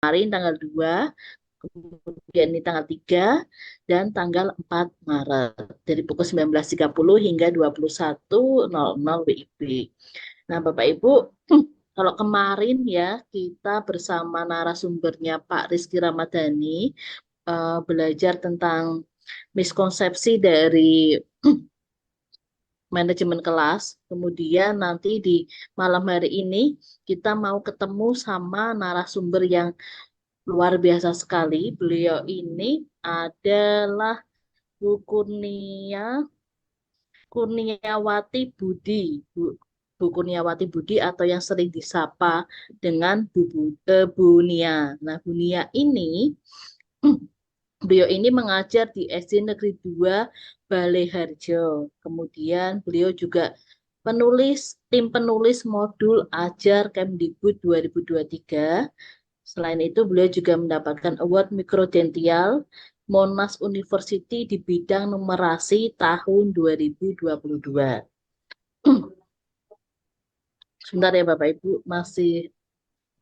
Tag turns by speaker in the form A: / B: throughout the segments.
A: kemarin tanggal 2, kemudian ini tanggal 3, dan tanggal 4 Maret. Dari pukul 19.30 hingga 21.00 WIB. Nah, Bapak Ibu, kalau kemarin ya kita bersama narasumbernya Pak Rizky Ramadhani belajar tentang miskonsepsi dari manajemen kelas. Kemudian nanti di malam hari ini kita mau ketemu sama narasumber yang luar biasa sekali. Beliau ini adalah Bu Kurniawati Budi. Bu Kurniawati Budi atau yang sering disapa dengan Bu Nia. Nah, Bu Nia ini beliau ini mengajar di SD Negeri 2 Baleharjo. Kemudian beliau juga tim penulis modul Ajar Kemdikbud 2023. Selain itu, beliau juga mendapatkan award Mikrodential Monash University di bidang numerasi tahun 2022. Sebentar ya Bapak Ibu, masih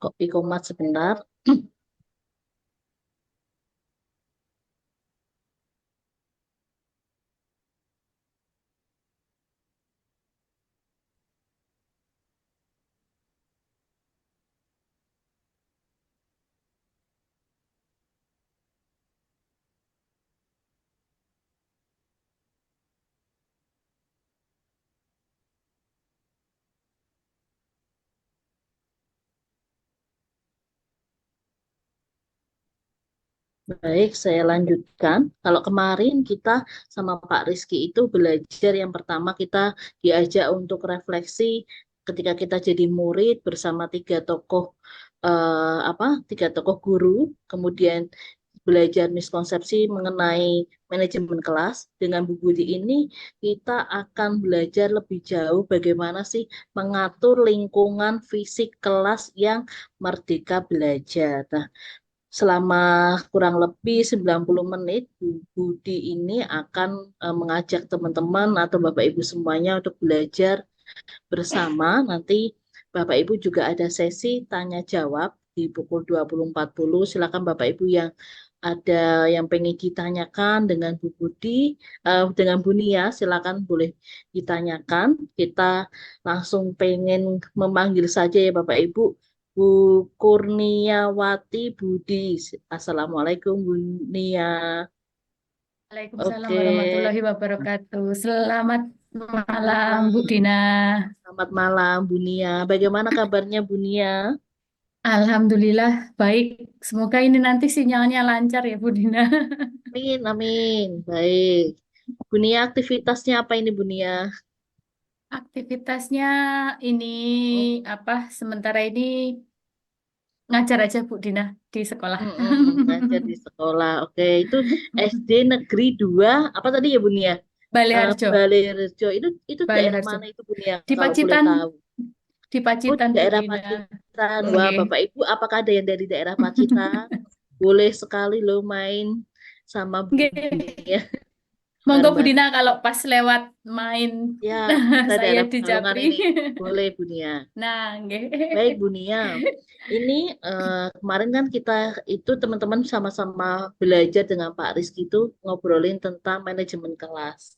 A: kopi komat sebentar. Baik, saya lanjutkan. Kalau kemarin kita sama Pak Rizky itu belajar yang pertama kita diajak untuk refleksi ketika kita jadi murid bersama tiga tokoh guru, kemudian belajar miskonsepsi mengenai manajemen kelas. Dengan Bu Budi ini kita akan belajar lebih jauh bagaimana sih mengatur lingkungan fisik kelas yang merdeka belajar. Nah, selama kurang lebih 90 menit, Bu Budi ini akan mengajak teman-teman atau Bapak Ibu semuanya untuk belajar bersama. Nanti Bapak Ibu juga ada sesi tanya jawab di pukul 20.40. Silakan Bapak Ibu yang ada yang pengen ditanyakan dengan Bu Budi, dengan Bu Nia, silakan boleh ditanyakan. Kita langsung pengen memanggil saja ya Bapak Ibu. Bu Kurniawati Budi. Assalamualaikum Bu Nia.
B: Waalaikumsalam
A: Oke,
B: warahmatullahi wabarakatuh. Selamat malam, Bu
A: malam.
B: Dina.
A: Selamat malam Bu Nia. Bagaimana kabarnya Bu Nia?
B: Alhamdulillah baik. Semoga ini nanti sinyalnya lancar ya, Bu Dina.
A: Amin, amin. Baik. Bu Nia, aktivitasnya apa ini Bu Nia?
B: Aktivitasnya ini apa? Sementara ini ngajar aja, Bu Dina, di sekolah.
A: Ngajar di sekolah. Oke, itu SD Negeri 2 apa tadi ya Bu Nia?
B: Baleharjo,
A: Balerejo. Itu daerah
B: Baleharjo.
A: mana itu Bu Nia
B: Di
A: kalau boleh
B: Pacitan,
A: tahu?
B: di
A: Oh, di
B: Pacitan, Bu
A: daerah
B: Dina.
A: Pacitan. Wah,
B: Nggih.
A: Bapak Ibu, apakah ada yang dari daerah Pacitan? Boleh sekali lo main sama Bu
B: Nggih.
A: Nia.
B: Monggo Bu
A: Bareng-bareng.
B: Dina kalau pas lewat main
A: Ya, kita
B: saya
A: daerah
B: di
A: Pekalongan
B: Japri.
A: ini. Boleh Bu Nia.
B: Nah, nggih.
A: Baik, Bu Nia. Ini kemarin kan kita itu teman-teman sama-sama belajar dengan Pak Rizky itu ngobrolin tentang manajemen kelas.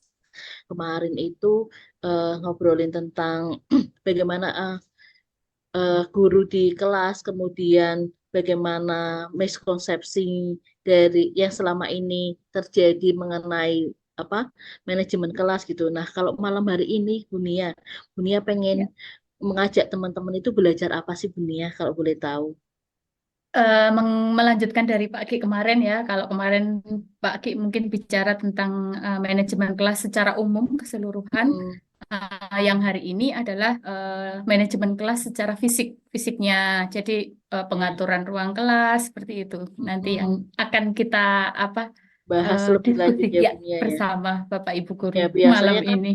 A: Kemarin itu ngobrolin tentang bagaimana guru di kelas, kemudian bagaimana miskonsepsi dari yang selama ini terjadi mengenai apa manajemen kelas gitu. Nah, kalau malam hari ini Bu Nia pengen mengajak teman-teman itu belajar apa sih Bu Nia kalau boleh tahu?
B: Melanjutkan dari Pak Ki kemarin ya. Kalau kemarin Pak Ki mungkin bicara tentang manajemen kelas secara umum keseluruhan.
A: Mm,
B: Yang hari ini adalah manajemen kelas secara fisiknya. Jadi
A: ya.
B: pengaturan ruang kelas seperti itu. Nanti yang
A: Mm,
B: akan kita apa
A: bahas lebih
B: diskusi
A: lanjut ya
B: ya
A: Bu Nia ya.
B: bersama Bapak Ibu guru
A: Ya
B: malam
A: biasanya kan
B: ini.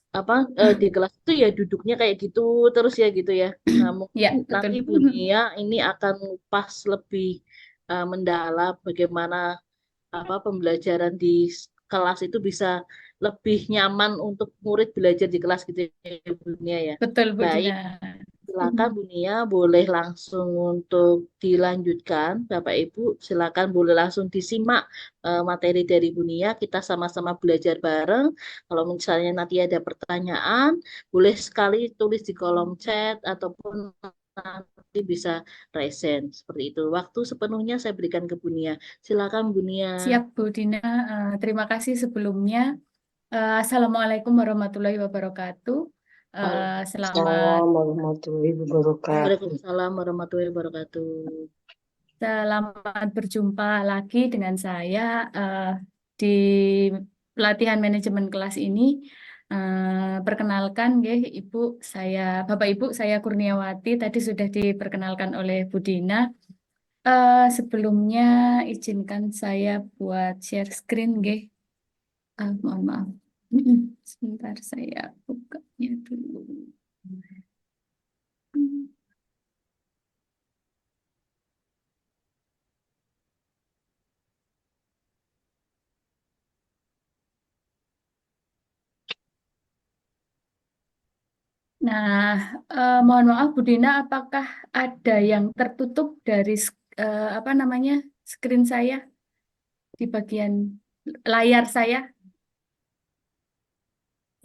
A: apa di kelas itu ya duduknya kayak gitu terus ya gitu ya. Nah, mungkin
B: Ya,
A: nanti
B: betul.
A: Bu Nia ini akan ngupas lebih mendalam bagaimana apa pembelajaran di kelas itu bisa lebih nyaman untuk murid belajar di kelas gitu ya Bu Nia ya.
B: Betul, Bu
A: Baik,
B: Dina.
A: silakan Bu Nia boleh langsung untuk dilanjutkan. Bapak Ibu silakan boleh langsung disimak materi dari Bu Nia. Kita sama-sama belajar bareng. Kalau misalnya nanti ada pertanyaan, boleh sekali tulis di kolom chat ataupun nanti bisa resen seperti itu. Waktu sepenuhnya saya berikan ke Bu Nia. Silakan Bu Nia.
B: Siap, Bu Dina. Terima kasih sebelumnya. Assalamualaikum warahmatullahi wabarakatuh. Selamat
C: Waalaikumsalam warahmatullahi wabarakatuh.
A: Waalaikumsalam warahmatullahi wabarakatuh.
B: Selamat berjumpa lagi dengan saya di pelatihan manajemen kelas ini. Perkenalkan, nggih, Bapak Ibu, saya Kurniawati. Tadi sudah diperkenalkan oleh Bu Dina. Sebelumnya izinkan saya buat share screen, nggih. Mohon maaf. Sebentar saya bukanya dulu. Nah, mohon maaf Bu Dina, apakah ada yang tertutup dari apa namanya screen saya di bagian layar saya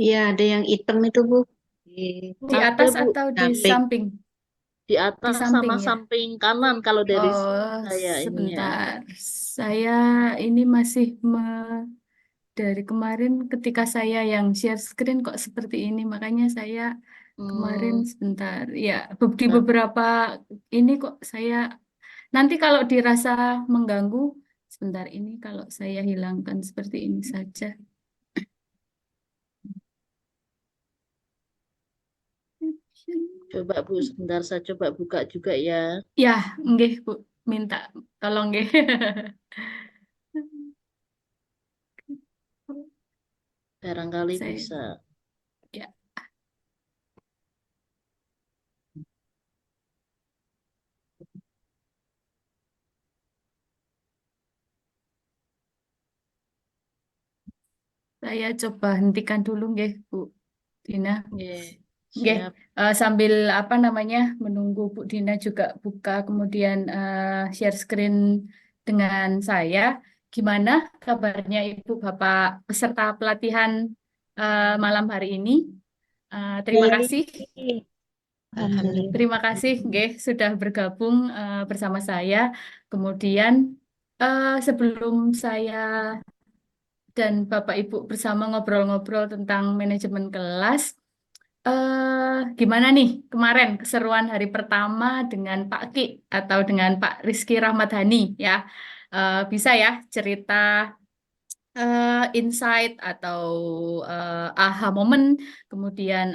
C: Iya, ada yang hitam itu, Bu.
B: di
A: Ada
B: atas
A: Bu,
B: atau di
C: Samping.
B: samping?
A: di
B: Di
A: atas sama
B: samping ya.
A: samping kanan kalau dari
B: Oh,
A: saya ini ya.
B: sebentar. Saya ini masih dari kemarin ketika saya yang share screen kok seperti ini, makanya saya kemarin
A: Hmm,
B: sebentar. Ya, di
A: nah,
B: beberapa ini kok saya nanti kalau dirasa mengganggu, sebentar ini kalau saya hilangkan seperti ini saja.
A: coba Bu, sebentar saya coba buka juga ya.
B: Ya, nggih Bu, minta tolong nggih.
A: Barangkali
B: Saya
A: bisa.
B: ya, saya coba hentikan dulu nggih Bu Dina.
A: Oke,
B: Nggih,
A: siap.
B: sambil apa namanya menunggu Bu Dina juga buka kemudian share screen dengan saya. Gimana kabarnya Ibu Bapak peserta pelatihan malam hari ini? Terima
C: Baik.
B: kasih.
C: Alhamdulillah.
B: Terima kasih, nggih, sudah bergabung bersama saya. Kemudian sebelum saya dan Bapak Ibu bersama ngobrol-ngobrol tentang manajemen kelas, gimana nih kemarin keseruan hari pertama dengan Pak Ki atau dengan Pak Rizky Rahmadhani ya? Bisa ya cerita insight atau aha moment, kemudian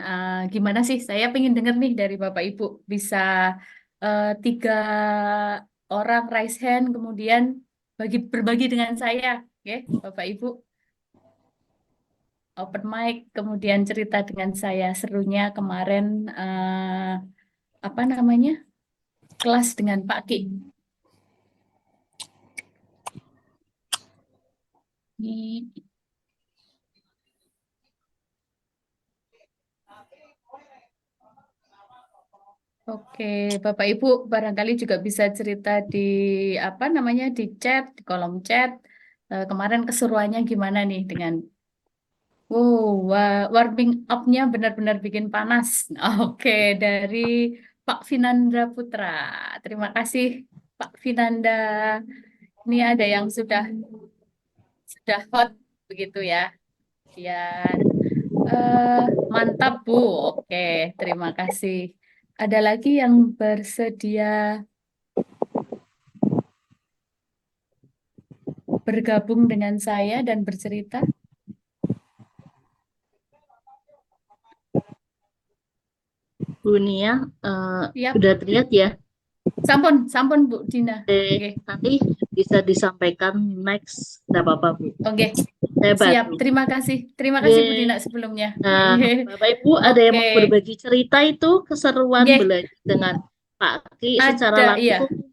B: gimana sih? Saya pengen dengar nih dari Bapak Ibu bisa 3 orang raise hand, kemudian berbagi dengan saya, oke, Bapak Ibu open mic, kemudian cerita dengan saya serunya kemarin apa namanya kelas dengan Pak Ki. Ini Oke, Bapak Ibu barangkali juga bisa cerita di apa namanya di chat, di kolom chat. Kemarin keseruannya gimana nih dengan warming up-nya benar-benar bikin panas. Oke, dari Pak Vinanda Putra. Terima kasih Pak Vinanda. Ini ada yang sudah hot begitu ya. Kian. Mantap, Bu. Oke, terima kasih. Ada lagi yang bersedia bergabung dengan saya dan bercerita?
A: Bu Nia,
B: Siap.
A: sudah terlihat ya?
B: Sampun, sampun Bu Dina.
A: Oke,
B: Oke,
A: nanti bisa disampaikan next, tidak apa-apa Bu.
B: oke.
A: Saya
B: Siap.
A: bantu.
B: Terima kasih. Terima kasih Bu Dina
A: Oke.
B: sebelumnya.
A: Nah, Bapak Ibu ada yang
B: Oke.
A: mau berbagi cerita itu keseruan
B: Oke,
A: belajar dengan Pak Ki secara
B: ada iya.
A: langsung?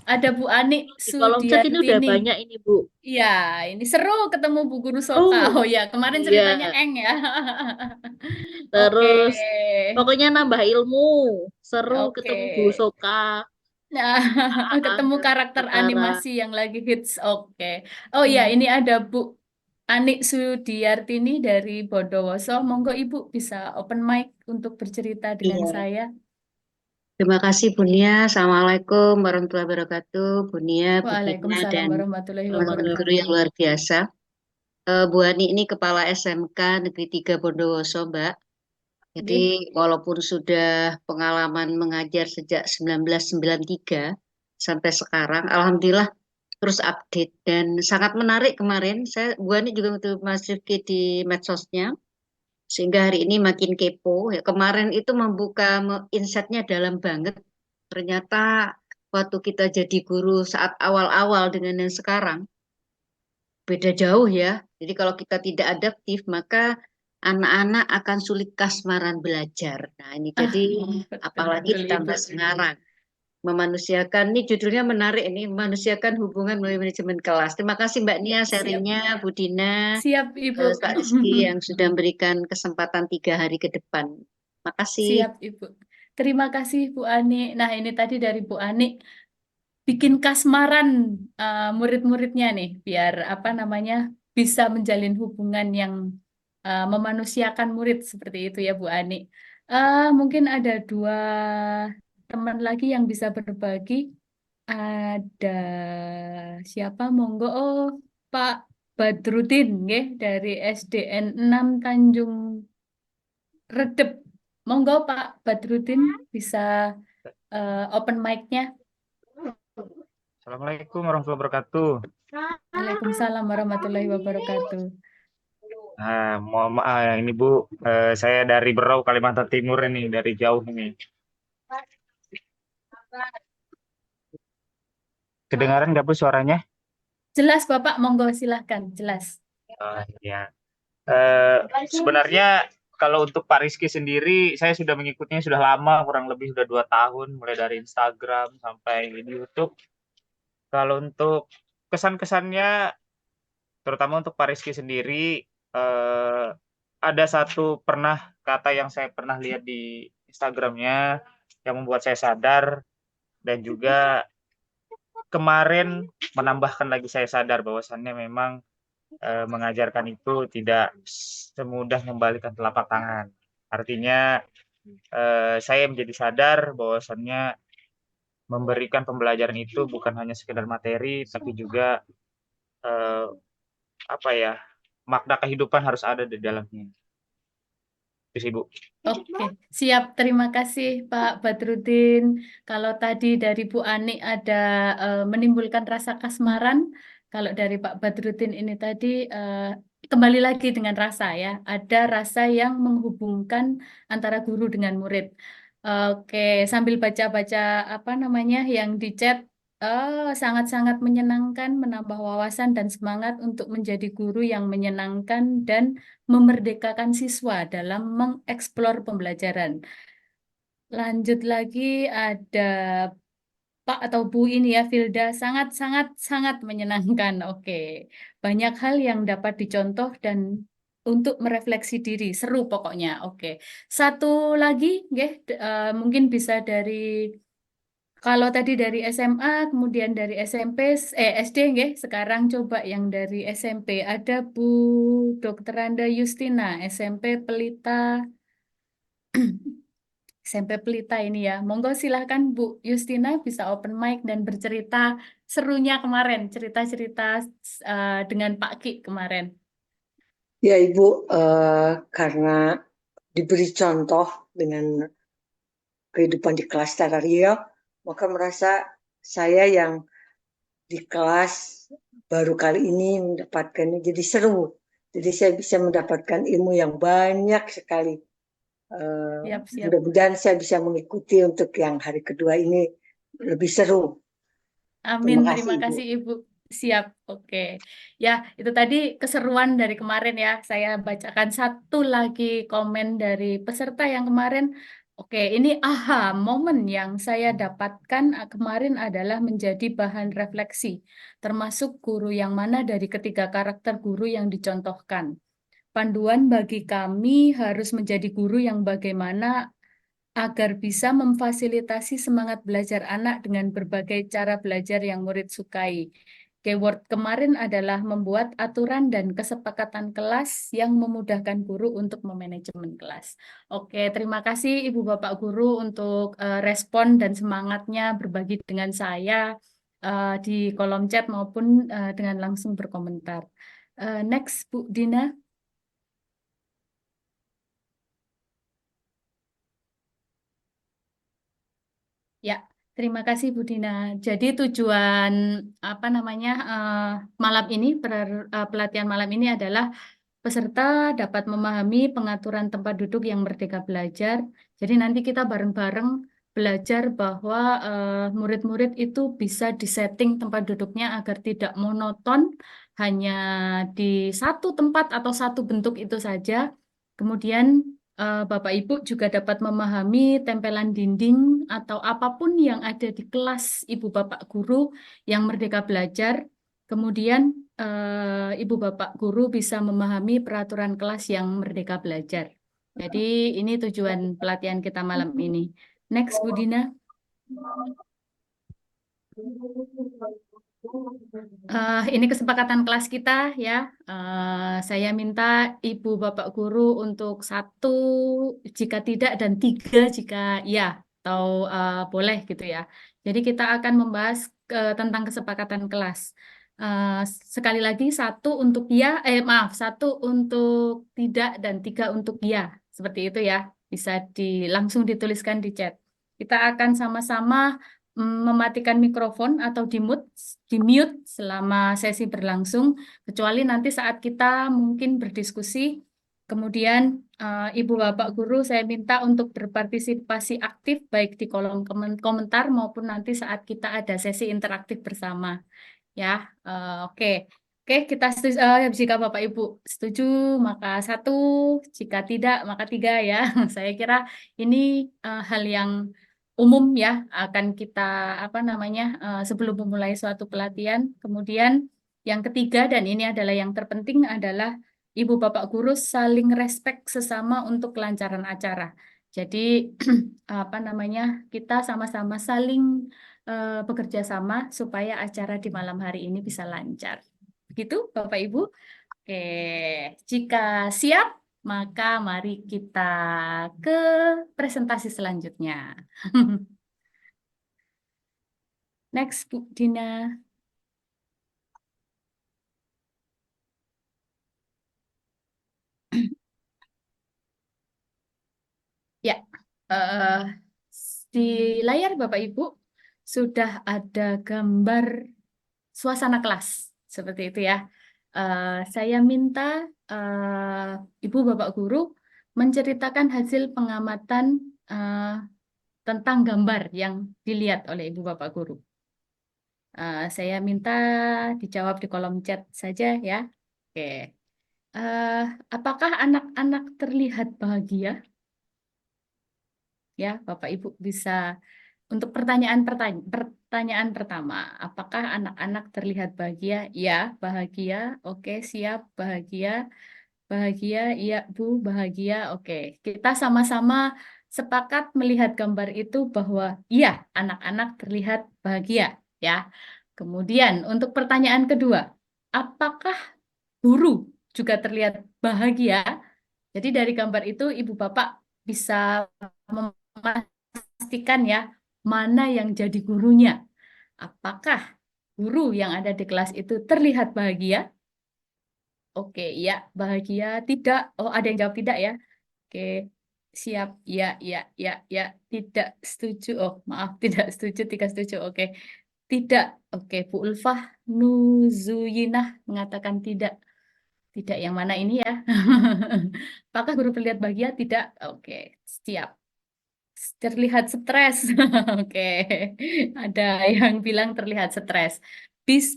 B: Ada Bu Ani
A: Di kolom chat ini udah
B: Sudiartini.
A: banyak ini, Bu.
B: Iya, ini seru ketemu Bu Guru Soka.
A: Oh,
B: Oh ya, kemarin
A: iya.
B: ceritanya Eng ya. Oke,
A: Terus pokoknya nambah ilmu. Seru
B: oke.
A: ketemu Guru Soka,
B: Nah,
A: Aang,
B: ketemu
A: dan
B: karakter
A: Utara.
B: animasi yang lagi hits. Oke. Oh ya,
A: Hmm.
B: ini ada Bu Anik Sudiartini dari Bondowoso. Monggo Ibu bisa open mic untuk bercerita dengan
C: Iya.
B: saya.
C: Terima kasih Bunia. Assalamualaikum warahmatullahi wabarakatuh. Bunia, Bu Gina,
B: Waalaikumsalam
C: dan
B: warahmatullahi
C: teman-teman guru yang
B: wabarakatuh.
C: luar biasa. Bu Ani ini Kepala SMK Negeri 3 Bondowoso, Mbak. Jadi
B: Nggih.
C: walaupun sudah pengalaman mengajar sejak 1993 sampai sekarang, Alhamdulillah terus update dan sangat menarik kemarin. Bu Ani juga untuk masuk di medsosnya, sehingga hari ini makin kepo. Ya, kemarin itu membuka insight-nya dalam banget. Ternyata waktu kita jadi guru saat awal-awal dengan yang sekarang, beda jauh ya. Jadi kalau kita tidak adaptif, maka anak-anak akan sulit kasmaran belajar. Nah, ini
B: Ah,
C: jadi
B: betul
C: apalagi
B: betul Ibu.
C: ditambah sekarang. Memanusiakan, ini judulnya menarik ini, memanusiakan hubungan melalui manajemen kelas. Terima kasih Mbak
B: Ya,
C: Nia
B: siap.
C: sharingnya, Bu Dina,
B: Siap Ibu.
C: Pak Rizky yang sudah memberikan kesempatan 3 hari ke depan. Makasih.
B: Siap Ibu. Terima kasih Bu Ani. Nah, ini tadi dari Bu Ani bikin kasmaran murid-muridnya nih biar apa namanya bisa menjalin hubungan yang memanusiakan murid seperti itu ya Bu Ani. Mungkin ada dua teman lagi yang bisa berbagi. Ada siapa? Monggo. Oh, Pak Badrudin nggih dari SDN 6 Tanjung Redep. Monggo Pak Badrudin bisa open mic-nya.
D: Assalamualaikum warahmatullahi wabarakatuh.
B: Waalaikumsalam warahmatullahi wabarakatuh.
D: Mohon maaf ini Bu, saya dari Berau, Kalimantan Timur ini, dari jauh ini. Kedengaran nggak Bu suaranya?
B: Jelas Bapak, monggo silahkan, jelas.
D: Ya. Eh, Sebenarnya kalau untuk Pak Rizky sendiri, saya sudah mengikutinya sudah lama, kurang lebih sudah 2 tahun, mulai dari Instagram sampai di YouTube. Kalau untuk kesan-kesannya, terutama untuk Pak Rizky sendiri, eh, ada satu kata yang saya pernah lihat di Instagramnya yang membuat saya sadar, dan juga kemarin menambahkan lagi saya sadar bahwasannya memang mengajarkan itu tidak semudah membalikan telapak tangan. Artinya saya menjadi sadar bahwasannya memberikan pembelajaran itu bukan hanya sekedar materi, tapi juga eh, apa ya, makna kehidupan harus ada di dalamnya. Itu sih, Bu.
B: Oke, siap. Terima kasih Pak Badrudin. Kalau tadi dari Bu Ani ada menimbulkan rasa kasmaran, kalau dari Pak Badrudin ini tadi kembali lagi dengan rasa ya. Ada rasa yang menghubungkan antara guru dengan murid. Oke, sambil baca-baca apa namanya yang di chat, sangat-sangat menyenangkan, menambah wawasan dan semangat untuk menjadi guru yang menyenangkan dan memerdekakan siswa dalam mengeksplor pembelajaran. Lanjut lagi ada Pak atau Bu ini ya, Filda, sangat sangat sangat menyenangkan. Oke, banyak hal yang dapat dicontoh dan untuk merefleksi diri, seru pokoknya. Oke, satu lagi, mungkin bisa dari kalau tadi dari SMA, kemudian dari SMP, SD, sekarang coba yang dari SMP. Ada Bu Dr. Anda Justina, SMP Pelita, SMP Pelita ini ya. Monggo silahkan Bu Justina bisa open mic dan bercerita serunya kemarin, cerita-cerita dengan Pak Ki kemarin.
E: Ya Ibu, karena diberi contoh dengan kehidupan di kelas secara real, maka merasa saya yang di kelas baru kali ini mendapatkannya jadi seru. Jadi saya bisa mendapatkan ilmu yang banyak sekali.
B: Siap-siap.
E: Mudah-mudahan saya bisa mengikuti untuk yang hari kedua ini lebih seru.
B: Amin,
E: Terima
B: terima
E: kasih Ibu.
B: kasih Ibu. Siap, oke. Ya, itu tadi keseruan dari kemarin ya. Saya bacakan satu lagi komen dari peserta yang kemarin. Oke, ini momen yang saya dapatkan kemarin adalah menjadi bahan refleksi, termasuk guru yang mana dari ketiga karakter guru yang dicontohkan. Panduan bagi kami harus menjadi guru yang bagaimana agar bisa memfasilitasi semangat belajar anak dengan berbagai cara belajar yang murid sukai. Keyword kemarin adalah membuat aturan dan kesepakatan kelas yang memudahkan guru untuk memanajemen kelas. Oke, terima kasih Ibu Bapak Guru untuk respon dan semangatnya berbagi dengan saya di kolom chat maupun dengan langsung berkomentar. Next, Bu Dina. Ya, terima kasih Bu Dina. Jadi tujuan malam ini pelatihan malam ini adalah peserta dapat memahami pengaturan tempat duduk yang merdeka belajar. Jadi nanti kita bareng-bareng belajar bahwa murid-murid itu bisa disetting tempat duduknya agar tidak monoton hanya di satu tempat atau satu bentuk itu saja. Kemudian Bapak Ibu juga dapat memahami tempelan dinding atau apapun yang ada di kelas Ibu Bapak Guru yang merdeka belajar. Kemudian Ibu Bapak Guru bisa memahami peraturan kelas yang merdeka belajar. Jadi ini tujuan pelatihan kita malam ini. Next, Bu Dina. Ini kesepakatan kelas kita ya. Saya minta Ibu Bapak Guru untuk 1 jika tidak dan 3 jika ya atau boleh gitu ya. Jadi kita akan membahas tentang kesepakatan kelas. Sekali lagi 1 untuk ya, 1 untuk tidak dan 3 untuk ya. Seperti itu ya. Bisa langsung dituliskan di chat. Kita akan sama-sama mematikan mikrofon atau di-mute selama sesi berlangsung, kecuali nanti saat kita mungkin berdiskusi. Kemudian Ibu Bapak Guru saya minta untuk berpartisipasi aktif baik di kolom komentar maupun nanti saat kita ada sesi interaktif bersama. Ya, oke. Oke, kita setuju, jika Bapak Ibu setuju maka 1, jika tidak maka 3 ya. Saya kira ini hal yang umum ya akan kita sebelum memulai suatu pelatihan. Kemudian yang ketiga dan ini adalah yang terpenting adalah Ibu Bapak Guru saling respek sesama untuk kelancaran acara. Jadi kita sama-sama saling bekerja sama supaya acara di malam hari ini bisa lancar. Begitu Bapak Ibu? Oke, jika siap maka mari kita ke presentasi selanjutnya. Next, Bu Dina. Ya, di layar Bapak Ibu sudah ada gambar suasana kelas seperti itu ya. Saya minta Ibu Bapak Guru menceritakan hasil pengamatan tentang gambar yang dilihat oleh Ibu Bapak Guru. Saya minta dijawab di kolom chat saja ya. Oke. Apakah anak-anak terlihat bahagia? Ya, Bapak Ibu bisa untuk pertanyaan pertama, apakah anak-anak terlihat bahagia? Ya, bahagia. Oke, siap, bahagia. Bahagia, iya Bu, bahagia. Oke, kita sama-sama sepakat melihat gambar itu bahwa iya, anak-anak terlihat bahagia, ya. Kemudian untuk pertanyaan kedua, apakah guru juga terlihat bahagia? Jadi dari gambar itu Ibu Bapak bisa memastikan ya, mana yang jadi gurunya. Apakah guru yang ada di kelas itu terlihat bahagia? Oke, ya, bahagia. Tidak. Oh, ada yang jawab tidak ya? Oke, siap. Ya, ya, ya, ya. Tidak setuju. Oh, maaf, tidak setuju. 3 setuju. Oke, tidak. Oke, Bu Ulfah Nuzuyinah mengatakan tidak. Tidak yang mana ini ya? Apakah guru terlihat bahagia? Tidak. Oke, siap. Terlihat stres. Oke, ada yang bilang terlihat stres.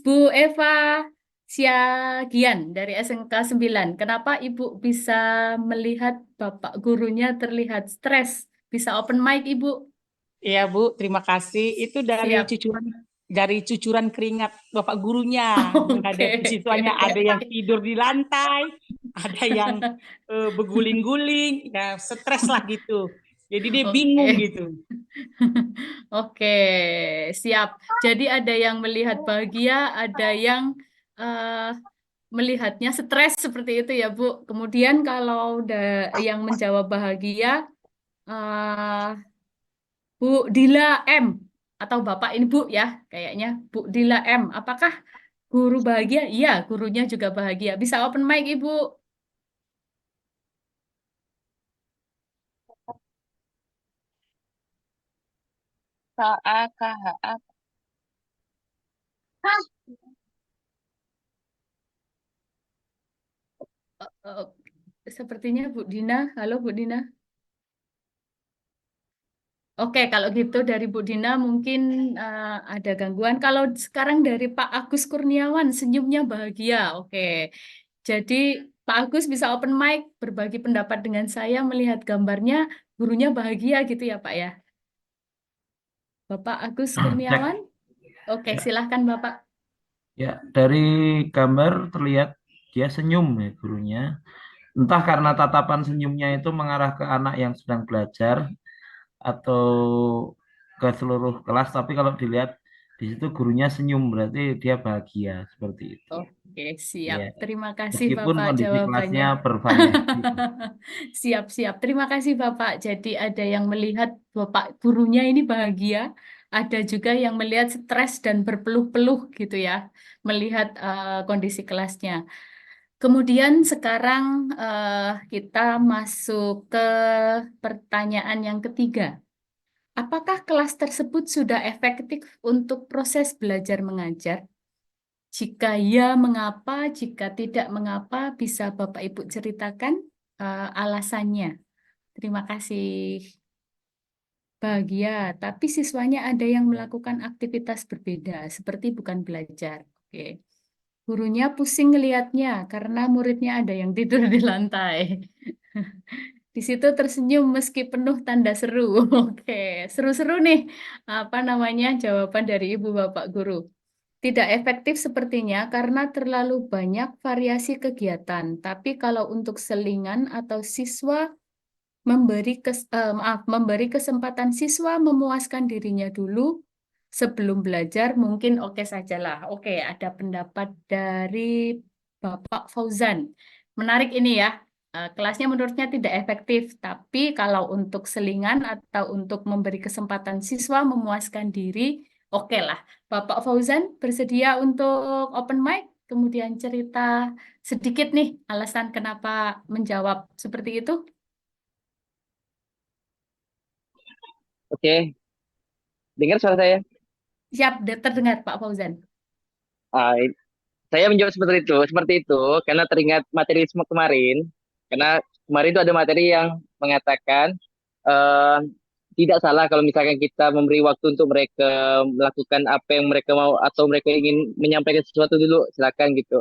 B: Bu Eva Siagian dari SMK 9. Kenapa Ibu bisa melihat Bapak gurunya terlihat stres Bisa open mic, Ibu.
F: Iya, Bu, terima kasih. Itu
B: Siap.
F: dari cucuran keringat Bapak gurunya
B: Oke,
F: menghadapi
B: oke,
F: siswanya.
B: oke.
F: Ada yang tidur di lantai, ada yang berguling-guling, ya stres lah gitu. Jadi dia bingung
B: Oke.
F: gitu.
B: Oke, siap. Jadi ada yang melihat bahagia, ada yang eh, melihatnya stres seperti itu ya, Bu. Kemudian kalau yang menjawab bahagia, eh, Bu Dila M atau Bapak ini Bu ya, kayaknya Bu Dila M. Apakah guru bahagia? Iya, gurunya juga bahagia. Bisa open mic, Ibu.
G: KAKHA.
B: Eh, Sepertinya Bu Dina. Halo Bu Dina. Oke, kalau gitu dari Bu Dina mungkin ada gangguan. Kalau sekarang dari Pak Agus Kurniawan, senyumnya bahagia. Oke, jadi Pak Agus bisa open mic, berbagi pendapat dengan saya, melihat gambarnya, gurunya bahagia gitu ya Pak ya. Bapak Agus
H: Cek.
B: Kurniawan, oke
H: Ya,
B: silahkan Bapak.
H: ya, dari gambar terlihat dia senyum ya gurunya. Entah karena tatapan senyumnya itu mengarah ke anak yang sedang belajar atau ke seluruh kelas, tapi kalau dilihat di situ gurunya senyum berarti dia bahagia seperti itu.
B: Oke, siap.
H: Ya,
B: Terima kasih
H: meskipun
B: Bapak
H: kondisi
B: jawabannya.
H: kelasnya bervariasi.
B: Siap-siap. Terima kasih Bapak. Jadi ada yang melihat Bapak gurunya ini bahagia, ada juga yang melihat stres dan berpeluh-peluh gitu ya, melihat kondisi kelasnya. Kemudian sekarang kita masuk ke pertanyaan yang ketiga. Apakah kelas tersebut sudah efektif untuk proses belajar mengajar? Jika ya, mengapa? Jika tidak, mengapa? Bisa Bapak Ibu ceritakan alasannya. Terima kasih. Bahagia, tapi siswanya ada yang melakukan aktivitas berbeda, seperti bukan belajar. Oke. Gurunya pusing ngelihatnya karena muridnya ada yang tidur di lantai. Di situ tersenyum meski penuh tanda seru. Oke, seru-seru nih. Apa namanya jawaban dari Ibu Bapak Guru? Tidak efektif sepertinya karena terlalu banyak variasi kegiatan. Tapi kalau untuk selingan atau siswa memberi kesempatan siswa memuaskan dirinya dulu sebelum belajar mungkin oke sajalah. Oke, ada pendapat dari Bapak Fauzan. Menarik ini ya. Kelasnya menurutnya tidak efektif, tapi kalau untuk selingan atau untuk memberi kesempatan siswa memuaskan diri, oke lah. Bapak Fauzan bersedia untuk open mic, kemudian cerita sedikit nih alasan kenapa menjawab seperti itu.
G: Oke, dengar suara saya?
B: Siap, terdengar Pak Fauzan.
G: Ah, saya menjawab seperti itu karena teringat materi semua kemarin. Karena kemarin itu ada materi yang mengatakan eh, tidak salah kalau misalkan kita memberi waktu untuk mereka melakukan apa yang mereka mau atau mereka ingin menyampaikan sesuatu dulu, silakan gitu.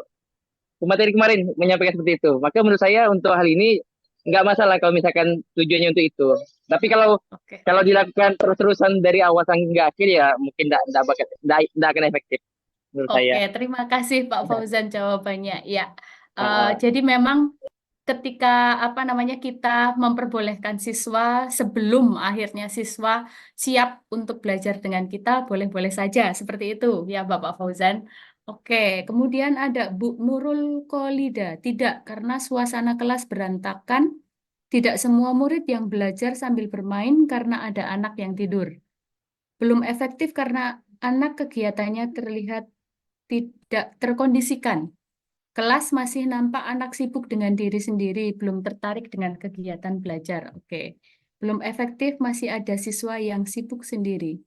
G: Materi kemarin menyampaikan seperti itu. Maka menurut saya untuk hal ini nggak masalah kalau misalkan tujuannya untuk itu. Tapi kalau
B: Oke.
G: kalau dilakukan terus-terusan dari awal sampai hingga akhir ya mungkin nggak akan efektif menurut saya.
B: Oke, terima kasih Pak Fauzan jawabannya. Ya,
G: Ah,
B: jadi memang ketika apa namanya kita memperbolehkan siswa sebelum akhirnya siswa siap untuk belajar dengan kita, boleh-boleh saja seperti itu ya Bapak Fauzan. Oke, kemudian ada Bu Nurul Kolida. Tidak, karena suasana kelas berantakan, tidak semua murid yang belajar sambil bermain karena ada anak yang tidur. Belum efektif karena anak kegiatannya terlihat tidak terkondisikan. Kelas masih nampak anak sibuk dengan diri sendiri, belum tertarik dengan kegiatan belajar. Oke. Belum efektif, masih ada siswa yang sibuk sendiri.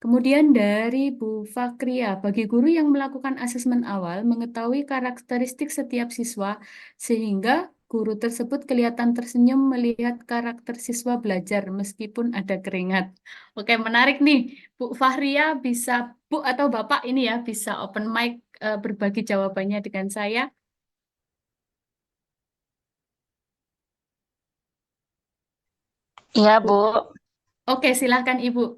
B: Kemudian dari Bu Fakria, bagi guru yang melakukan asesmen awal, mengetahui karakteristik setiap siswa, sehingga guru tersebut kelihatan tersenyum melihat karakter siswa belajar meskipun ada keringat. Oke, menarik nih. Bu Fahria bisa, Bu atau Bapak ini ya, bisa open mic berbagi jawabannya dengan saya.
I: Iya,
B: Bu.
I: Bu.
B: Oke, silahkan Ibu.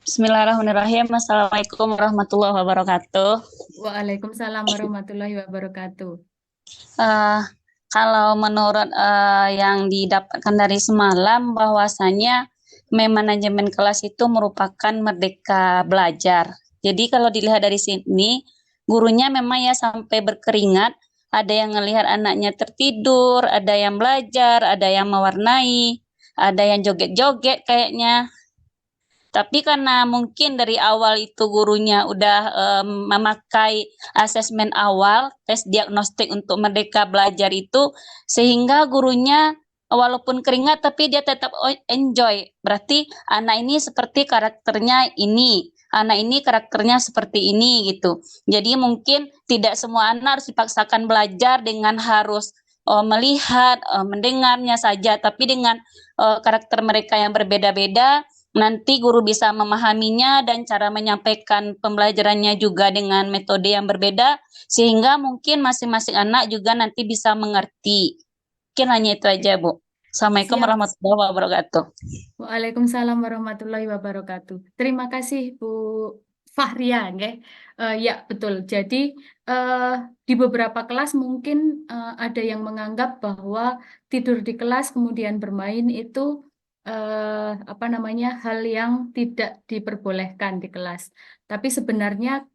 I: Bismillahirrahmanirrahim. Assalamualaikum warahmatullahi wabarakatuh.
B: Waalaikumsalam warahmatullahi wabarakatuh.
I: Eh, Kalau menurut yang didapatkan dari semalam, bahwasanya manajemen kelas itu merupakan merdeka belajar. Jadi kalau dilihat dari sini, gurunya memang ya sampai berkeringat, ada yang ngelihat anaknya tertidur, ada yang belajar, ada yang mewarnai, ada yang joget-joget kayaknya. Tapi karena mungkin dari awal itu gurunya udah memakai asesmen awal, tes diagnostik untuk merdeka belajar itu, sehingga gurunya walaupun keringat tapi dia tetap enjoy. Berarti anak ini seperti karakternya ini, anak ini karakternya seperti ini gitu. Jadi mungkin tidak semua anak harus dipaksakan belajar dengan harus melihat, mendengarnya saja, tapi dengan karakter mereka yang berbeda-beda, nanti guru bisa memahaminya dan cara menyampaikan pembelajarannya juga dengan metode yang berbeda, sehingga mungkin masing-masing anak juga nanti bisa mengerti. Mungkin hanya itu aja, Bu. Assalamualaikum
B: Siap.
I: warahmatullahi wabarakatuh.
B: Waalaikumsalam warahmatullahi wabarakatuh. Terima kasih Bu Fahria, nggih. Ya, betul. Jadi di beberapa kelas mungkin ada yang menganggap bahwa tidur di kelas kemudian bermain itu apa namanya, hal yang tidak diperbolehkan di kelas. Tapi sebenarnya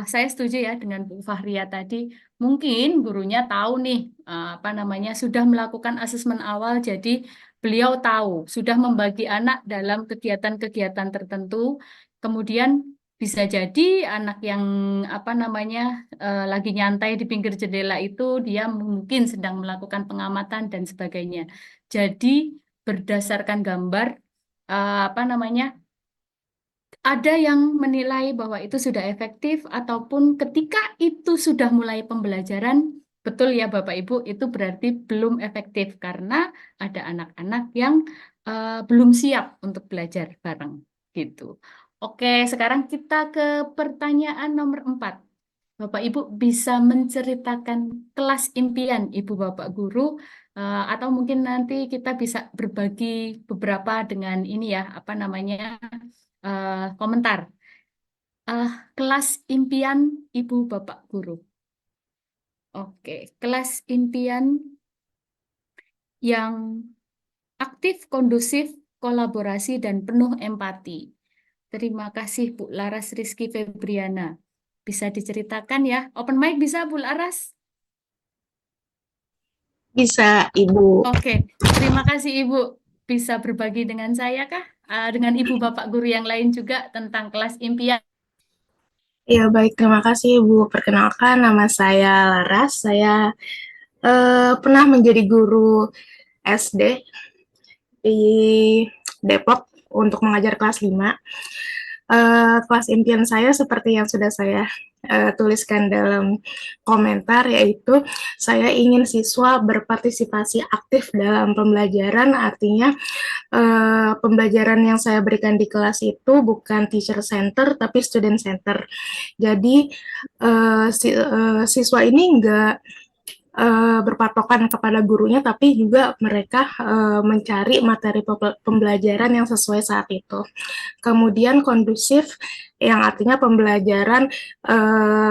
B: saya setuju ya dengan Bu Fahria tadi. Mungkin gurunya tahu nih, apa namanya, sudah melakukan asesmen awal, jadi beliau tahu, sudah membagi anak dalam kegiatan-kegiatan tertentu. Kemudian bisa jadi anak yang apa namanya lagi nyantai di pinggir jendela itu dia mungkin sedang melakukan pengamatan dan sebagainya. Jadi berdasarkan gambar apa namanya, ada yang menilai bahwa itu sudah efektif ataupun ketika itu sudah mulai pembelajaran, betul ya Bapak Ibu, itu berarti belum efektif karena ada anak-anak yang belum siap untuk belajar bareng gitu. Oke, sekarang kita ke pertanyaan nomor 4. Bapak Ibu bisa menceritakan kelas impian Ibu Bapak Guru atau mungkin nanti kita bisa berbagi beberapa dengan ini ya, apa namanya, komentar. Kelas impian Ibu Bapak Guru. Oke, kelas impian yang aktif, kondusif, kolaborasi, dan penuh empati. Terima kasih Bu Laras Rizky Febriana. Bisa diceritakan ya? Open mic bisa Bu Laras?
J: Bisa, Ibu.
B: Oke, terima kasih Ibu. Bisa berbagi dengan saya kah? Dengan Ibu Bapak Guru yang lain juga tentang kelas impian.
J: Ya, baik. Terima kasih, Ibu. Perkenalkan, nama saya Laras. Saya pernah menjadi guru SD di Depok untuk mengajar kelas 5. Kelas impian saya seperti yang sudah saya tuliskan dalam komentar, yaitu saya ingin siswa berpartisipasi aktif dalam pembelajaran, artinya pembelajaran yang saya berikan di kelas itu bukan teacher center tapi student center. Jadi siswa ini enggak berpatokan kepada gurunya, tapi juga mereka mencari materi pembelajaran yang sesuai saat itu. Kemudian kondusif, yang artinya pembelajaran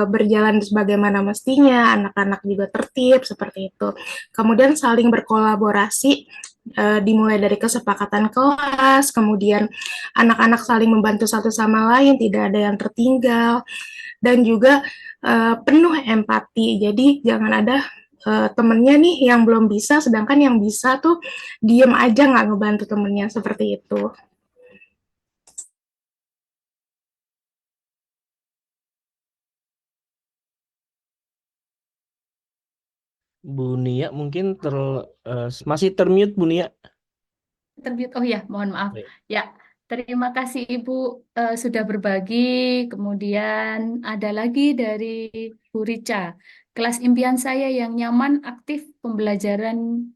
J: berjalan sebagaimana mestinya, anak-anak juga tertib, seperti itu. Kemudian saling berkolaborasi, dimulai dari kesepakatan kelas, kemudian anak-anak saling membantu satu sama lain, tidak ada yang tertinggal, dan juga penuh empati. Jadi jangan ada temennya nih yang belum bisa, sedangkan yang bisa tuh diem aja nggak ngebantu temennya, seperti itu.
K: Bu Nia mungkin masih termute Bu Nia.
B: Termute. Oh ya, mohon maaf.
K: Baik.
B: Ya, terima kasih Ibu sudah berbagi. Kemudian ada lagi dari Bu Rica. Kelas impian saya yang nyaman, aktif, pembelajaran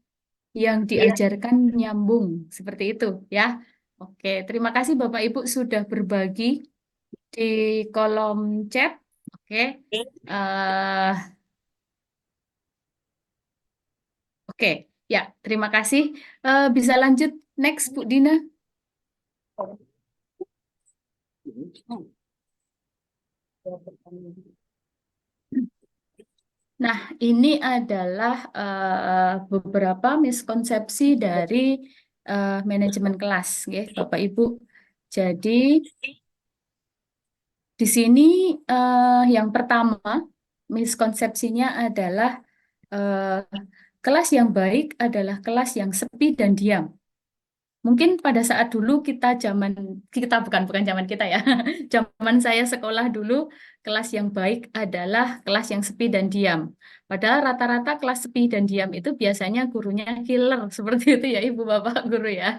B: yang diajarkan nyambung. Seperti itu ya. Oke, terima kasih Bapak Ibu sudah berbagi di kolom chat. Oke. Oke, Ya, terima kasih. Bisa lanjut next, Bu Dina. Nah, ini adalah beberapa miskonsepsi dari manajemen kelas, ya, Bapak Ibu. Jadi di sini yang pertama miskonsepsinya adalah kelas yang baik adalah kelas yang sepi dan diam. Mungkin pada saat dulu bukan zaman kita ya, zaman saya sekolah dulu, kelas yang baik adalah kelas yang sepi dan diam. Padahal rata-rata kelas sepi dan diam itu biasanya gurunya killer, seperti itu ya Ibu Bapak guru ya.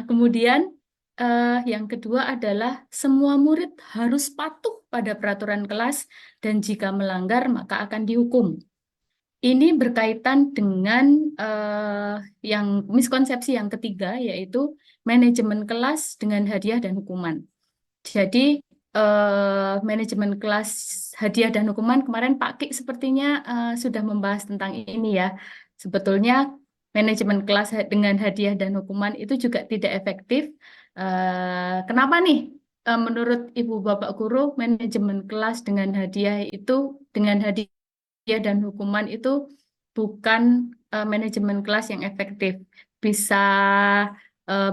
B: Kemudian yang kedua adalah semua murid harus patuh pada peraturan kelas dan jika melanggar maka akan dihukum. Ini berkaitan dengan yang miskonsepsi yang ketiga, yaitu manajemen kelas dengan hadiah dan hukuman. Jadi, manajemen kelas hadiah dan hukuman kemarin Pak Ki sepertinya sudah membahas tentang ini ya. Sebetulnya manajemen kelas dengan hadiah dan hukuman itu juga tidak efektif. Kenapa nih? Menurut Ibu Bapak Guru, manajemen kelas dengan hadiah dan hukuman itu bukan manajemen kelas yang efektif. Bisa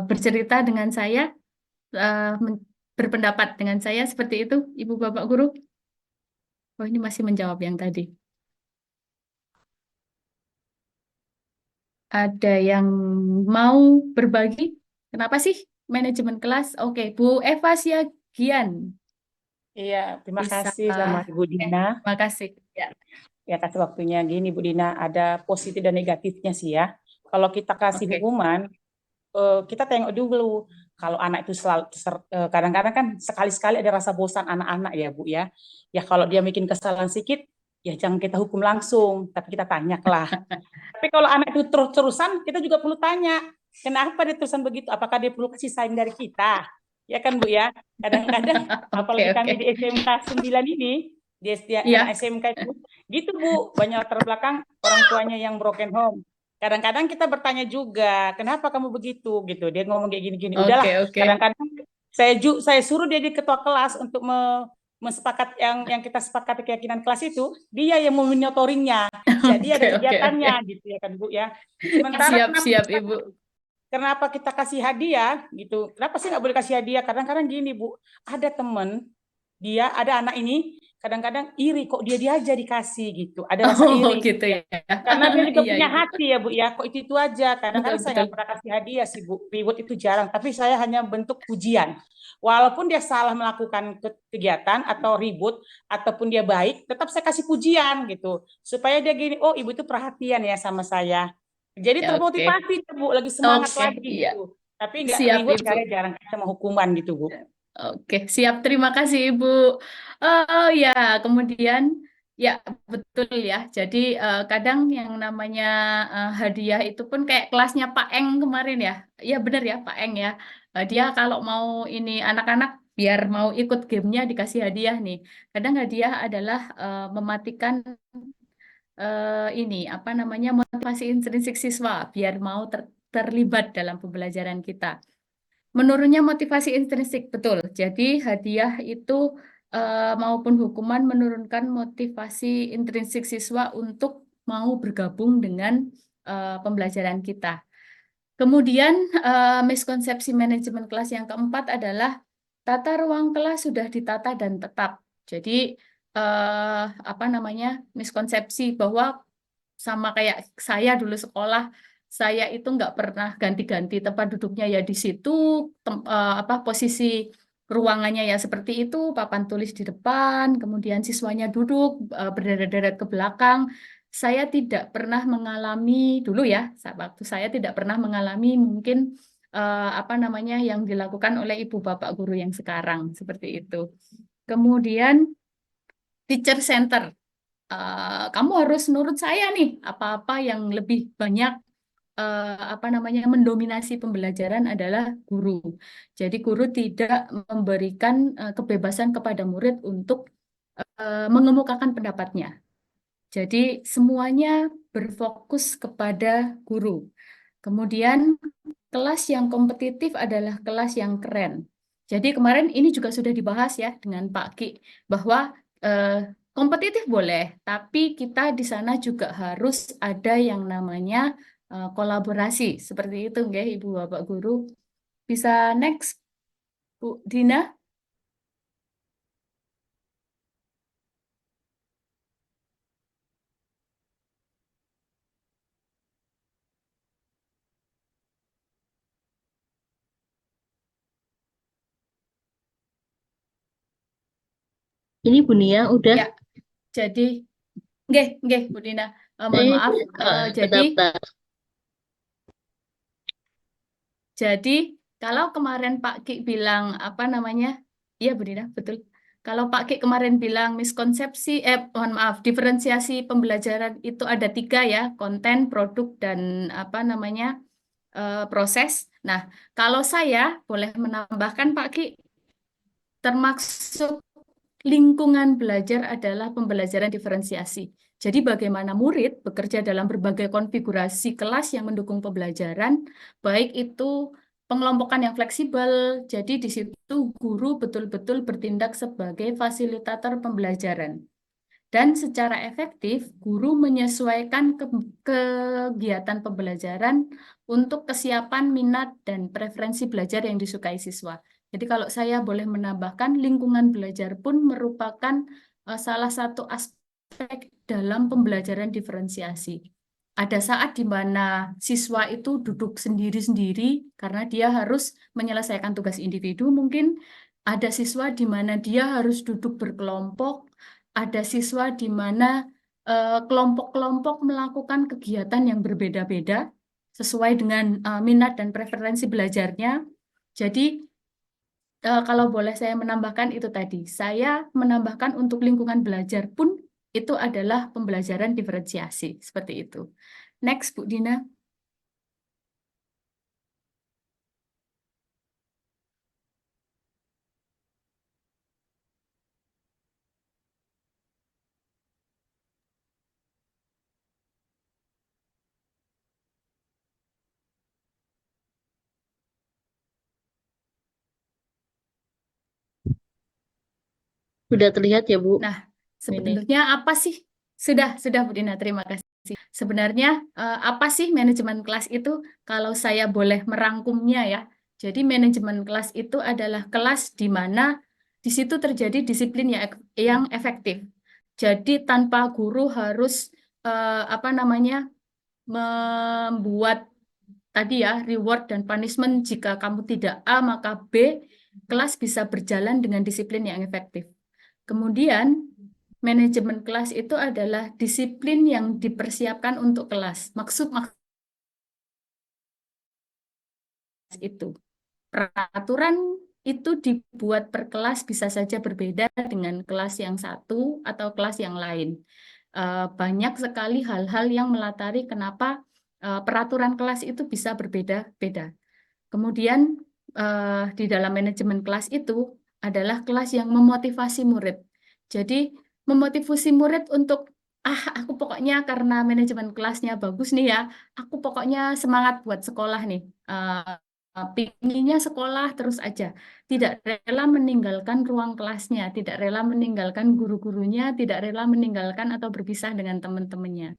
B: bercerita dengan saya, berpendapat dengan saya seperti itu, Ibu Bapak Guru? Oh, ini masih menjawab yang tadi. Ada yang mau berbagi? Kenapa sih manajemen kelas? Oke, Bu Eva Siagian.
F: Iya, terima
B: Bisa.
F: kasih sama Ibu Dina.
B: Terima kasih. Ya.
F: Ya, kasih waktunya gini Bu Dina, ada positif dan negatifnya sih ya. Kalau kita kasih
B: Oke.
F: hukuman, kita tengok dulu. Kalau anak itu selalu kadang-kadang kan sekali-sekali ada rasa bosan anak-anak ya Bu ya. Ya kalau dia bikin kesalahan sedikit, ya jangan kita hukum langsung, tapi kita tanyalah. Tapi kalau anak itu terus-terusan, kita juga perlu tanya, kenapa dia terusan begitu? Apakah dia perlu kasih sayang dari kita? Ya kan Bu ya. Kadang-kadang apalagi kami di SMK 9 ini, di anak SMK itu, gitu Bu, banyak latar belakang orang tuanya yang broken home. Kadang-kadang kita bertanya juga, kenapa kamu begitu gitu? Dia ngomong kayak gini-gini. Udahlah, kadang-kadang saya suruh dia di ketua kelas untuk mensepakat yang kita sepakati keyakinan kelas itu, dia yang memonitoringnya. Jadi ada kegiatannya gitu ya kan Bu ya. Sementara
B: siap Ibu.
F: Kenapa kita kasih hadiah gitu? Kenapa sih nggak boleh kasih hadiah? Kadang-kadang gini Bu, ada temen dia ada anak ini kadang-kadang iri kok dia aja dikasih gitu, ada rasa iri
B: gitu ya.
F: Karena dia juga
B: Iya,
F: punya
B: Ibu.
F: hati ya Bu ya, kok itu aja. Kadang-kadang saya nggak pernah kasih hadiah sih Bu, reward itu jarang, tapi saya hanya bentuk pujian. Walaupun dia salah melakukan kegiatan atau ribut ataupun dia baik, tetap saya kasih pujian gitu, supaya dia gini, oh ibu itu perhatian ya sama saya. Jadi
B: Ya,
F: termotivasi tuh Bu, lagi semangat lagi
B: iya.
F: gitu. Tapi nggak
B: Siap,
F: reward,
B: Ibu.
F: nggak ada, jarang sama hukuman gitu Bu.
B: Oke, siap. Terima kasih, Ibu. Oh ya, kemudian ya betul ya. Jadi kadang yang namanya hadiah itu pun kayak kelasnya Pak Eng kemarin ya. Ya benar ya, Pak Eng ya. Dia kalau mau ini anak-anak biar mau ikut gamenya dikasih hadiah nih. Kadang hadiah adalah mematikan ini apa namanya motivasi intrinsik siswa biar mau terlibat dalam pembelajaran kita. Menurunnya motivasi intrinsik, betul. Jadi hadiah itu maupun hukuman menurunkan motivasi intrinsik siswa untuk mau bergabung dengan pembelajaran kita. Kemudian miskonsepsi manajemen kelas yang keempat adalah tata ruang kelas sudah ditata dan tetap. Jadi apa namanya miskonsepsi bahwa sama kayak saya dulu sekolah, saya itu nggak pernah ganti-ganti tempat duduknya ya di situ, apa posisi ruangannya ya seperti itu, papan tulis di depan, kemudian siswanya duduk berderet-deret ke belakang. Saya tidak pernah mengalami dulu ya, waktu saya tidak pernah mengalami mungkin apa namanya yang dilakukan oleh ibu bapak guru yang sekarang seperti itu. Kemudian teacher center. Kamu harus nurut saya nih, apa-apa yang lebih banyak apa namanya mendominasi pembelajaran adalah guru. Jadi guru tidak memberikan kebebasan kepada murid untuk mengemukakan pendapatnya. Jadi semuanya berfokus kepada guru. Kemudian kelas yang kompetitif adalah kelas yang keren. Jadi kemarin ini juga sudah dibahas ya dengan Pak Ki bahwa kompetitif boleh, tapi kita di sana juga harus ada yang namanya kolaborasi. Seperti itu nggih Ibu Bapak Guru. Bisa next Bu Dina.
A: Ini Bu Nia udah.
B: Ya, jadi nggih Bu Dina. Mohon maaf. Jadi
A: Bentar.
B: Jadi kalau kemarin Pak Ki bilang apa namanya? Iya Bu Dina, betul. Kalau Pak Ki kemarin bilang miskonsepsi, mohon maaf, diferensiasi pembelajaran itu ada 3 ya, konten, produk, dan apa namanya proses. Nah, kalau saya boleh menambahkan Pak Ki, termasuk lingkungan belajar adalah pembelajaran diferensiasi. Jadi bagaimana murid bekerja dalam berbagai konfigurasi kelas yang mendukung pembelajaran, baik itu pengelompokan yang fleksibel, jadi di situ guru betul-betul bertindak sebagai fasilitator pembelajaran. Dan secara efektif, guru menyesuaikan kegiatan pembelajaran untuk kesiapan minat dan preferensi belajar yang disukai siswa. Jadi kalau saya boleh menambahkan, lingkungan belajar pun merupakan salah satu aspek dalam pembelajaran diferensiasi. Ada saat di mana siswa itu duduk sendiri-sendiri karena dia harus menyelesaikan tugas individu mungkin. Ada siswa di mana dia harus duduk berkelompok, ada siswa di mana kelompok-kelompok melakukan kegiatan yang berbeda-beda sesuai dengan minat dan preferensi belajarnya. Jadi kalau boleh saya menambahkan itu tadi, saya menambahkan untuk lingkungan belajar pun itu adalah pembelajaran diferensiasi, seperti itu. Next, Bu Dina.
A: Sudah terlihat ya Bu?
B: Nah, sebenarnya apa sih? Sudah Bu Dina, terima kasih. Sebenarnya apa sih manajemen kelas itu? Kalau saya boleh merangkumnya ya. Jadi manajemen kelas itu adalah kelas di mana di situ terjadi disiplin yang efektif. Jadi tanpa guru harus apa namanya membuat tadi ya reward dan punishment, jika kamu tidak A maka B, kelas bisa berjalan dengan disiplin yang efektif. Kemudian manajemen kelas itu adalah disiplin yang dipersiapkan untuk kelas. Maksud itu peraturan itu dibuat per kelas bisa saja berbeda dengan kelas yang satu atau kelas yang lain. Banyak sekali hal-hal yang melatari kenapa peraturan kelas itu bisa berbeda-beda. Kemudian di dalam manajemen kelas itu adalah kelas yang memotivasi murid. Jadi memotivasi murid untuk aku pokoknya karena manajemen kelasnya bagus nih ya, aku pokoknya semangat buat sekolah nih. Pinginnya sekolah terus aja, tidak rela meninggalkan ruang kelasnya, tidak rela meninggalkan guru-gurunya, tidak rela meninggalkan atau berpisah dengan teman-temannya.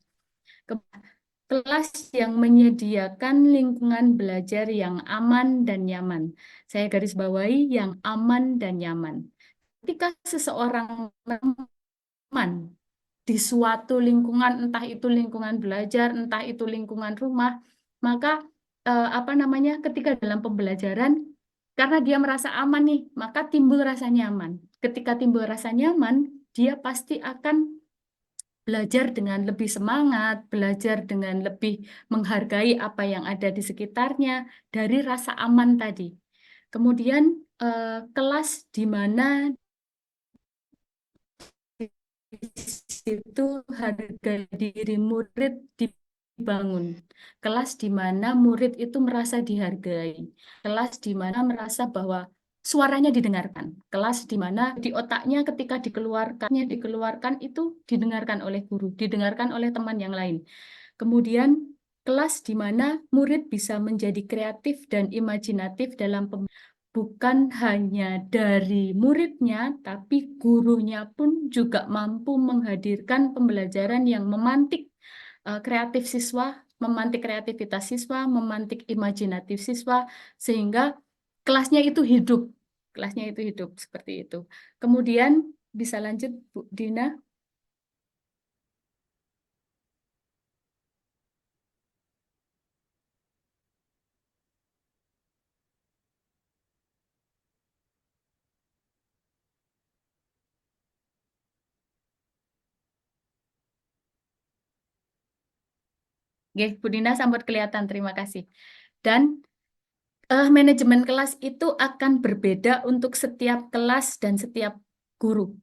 B: Kelas yang menyediakan lingkungan belajar yang aman dan nyaman. Saya garis bawahi yang aman dan nyaman. Ketika seseorang nyaman di suatu lingkungan, entah itu lingkungan belajar, entah itu lingkungan rumah, maka apa namanya, ketika dalam pembelajaran, karena dia merasa aman nih, maka timbul rasa nyaman. Ketika timbul rasa nyaman, dia pasti akan belajar dengan lebih semangat, belajar dengan lebih menghargai apa yang ada di sekitarnya dari rasa aman tadi. Kemudian kelas di mana itu harga diri murid dibangun. Kelas di mana murid itu merasa dihargai. Kelas di mana merasa bahwa suaranya didengarkan. Kelas di mana di otaknya ketika dikeluarkan itu didengarkan oleh guru, didengarkan oleh teman yang lain. Kemudian kelas di mana murid bisa menjadi kreatif dan imajinatif dalam bukan hanya dari muridnya, tapi gurunya pun juga mampu menghadirkan pembelajaran yang memantik kreatif siswa, memantik kreativitas siswa, memantik imajinatif siswa, sehingga kelasnya itu hidup. Kelasnya itu hidup seperti itu. Kemudian bisa lanjut Bu Dina. Oke, Bu Dina sampai kelihatan, terima kasih. Dan manajemen kelas itu akan berbeda untuk setiap kelas dan setiap guru.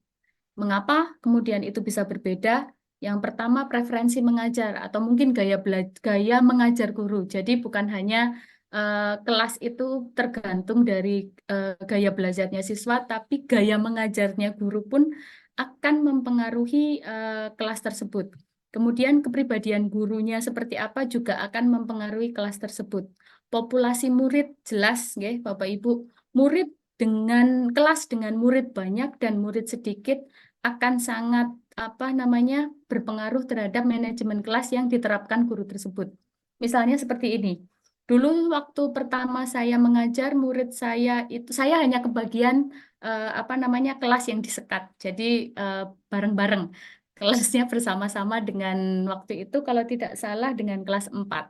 B: Mengapa kemudian itu bisa berbeda? Yang pertama, preferensi mengajar atau mungkin gaya mengajar guru. Jadi bukan hanya kelas itu tergantung dari gaya belajarnya siswa, tapi gaya mengajarnya guru pun akan mempengaruhi kelas tersebut. Kemudian kepribadian gurunya seperti apa juga akan mempengaruhi kelas tersebut. Populasi murid jelas, ya, Bapak Ibu. Murid dengan kelas dengan murid banyak dan murid sedikit akan sangat berpengaruh terhadap manajemen kelas yang diterapkan guru tersebut. Misalnya seperti ini. Dulu waktu pertama saya mengajar murid saya itu saya hanya kebagian kelas yang disekat. Jadi bareng-bareng kelasnya bersama-sama dengan waktu itu kalau tidak salah dengan kelas 4.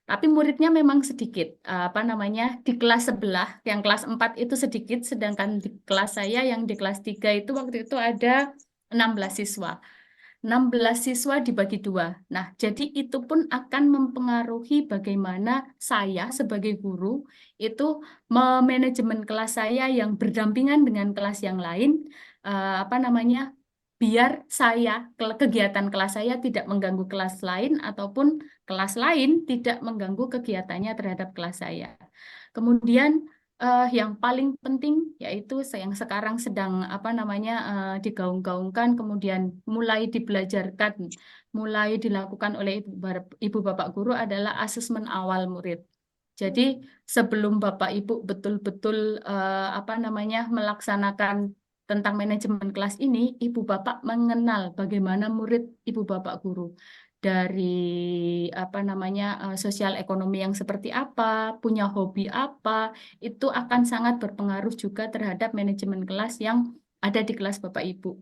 B: Tapi muridnya memang sedikit, di kelas sebelah, yang kelas 4 itu sedikit, sedangkan di kelas saya yang di kelas 3 itu waktu itu ada 16 siswa. 16 siswa dibagi 2. Nah, jadi itu pun akan mempengaruhi bagaimana saya sebagai guru itu memanajemen kelas saya yang berdampingan dengan kelas yang lain, biar kegiatan kelas saya tidak mengganggu kelas lain ataupun kelas lain tidak mengganggu kegiatannya terhadap kelas saya. Kemudian yang paling penting yaitu yang sekarang sedang digaung-gaungkan, kemudian mulai dibelajarkan, mulai dilakukan oleh ibu bapak guru adalah asesmen awal murid. Jadi sebelum Bapak Ibu betul-betul melaksanakan tentang manajemen kelas ini, Ibu Bapak mengenal bagaimana murid Ibu Bapak guru dari sosial ekonomi yang seperti apa, punya hobi apa, itu akan sangat berpengaruh juga terhadap manajemen kelas yang ada di kelas Bapak Ibu.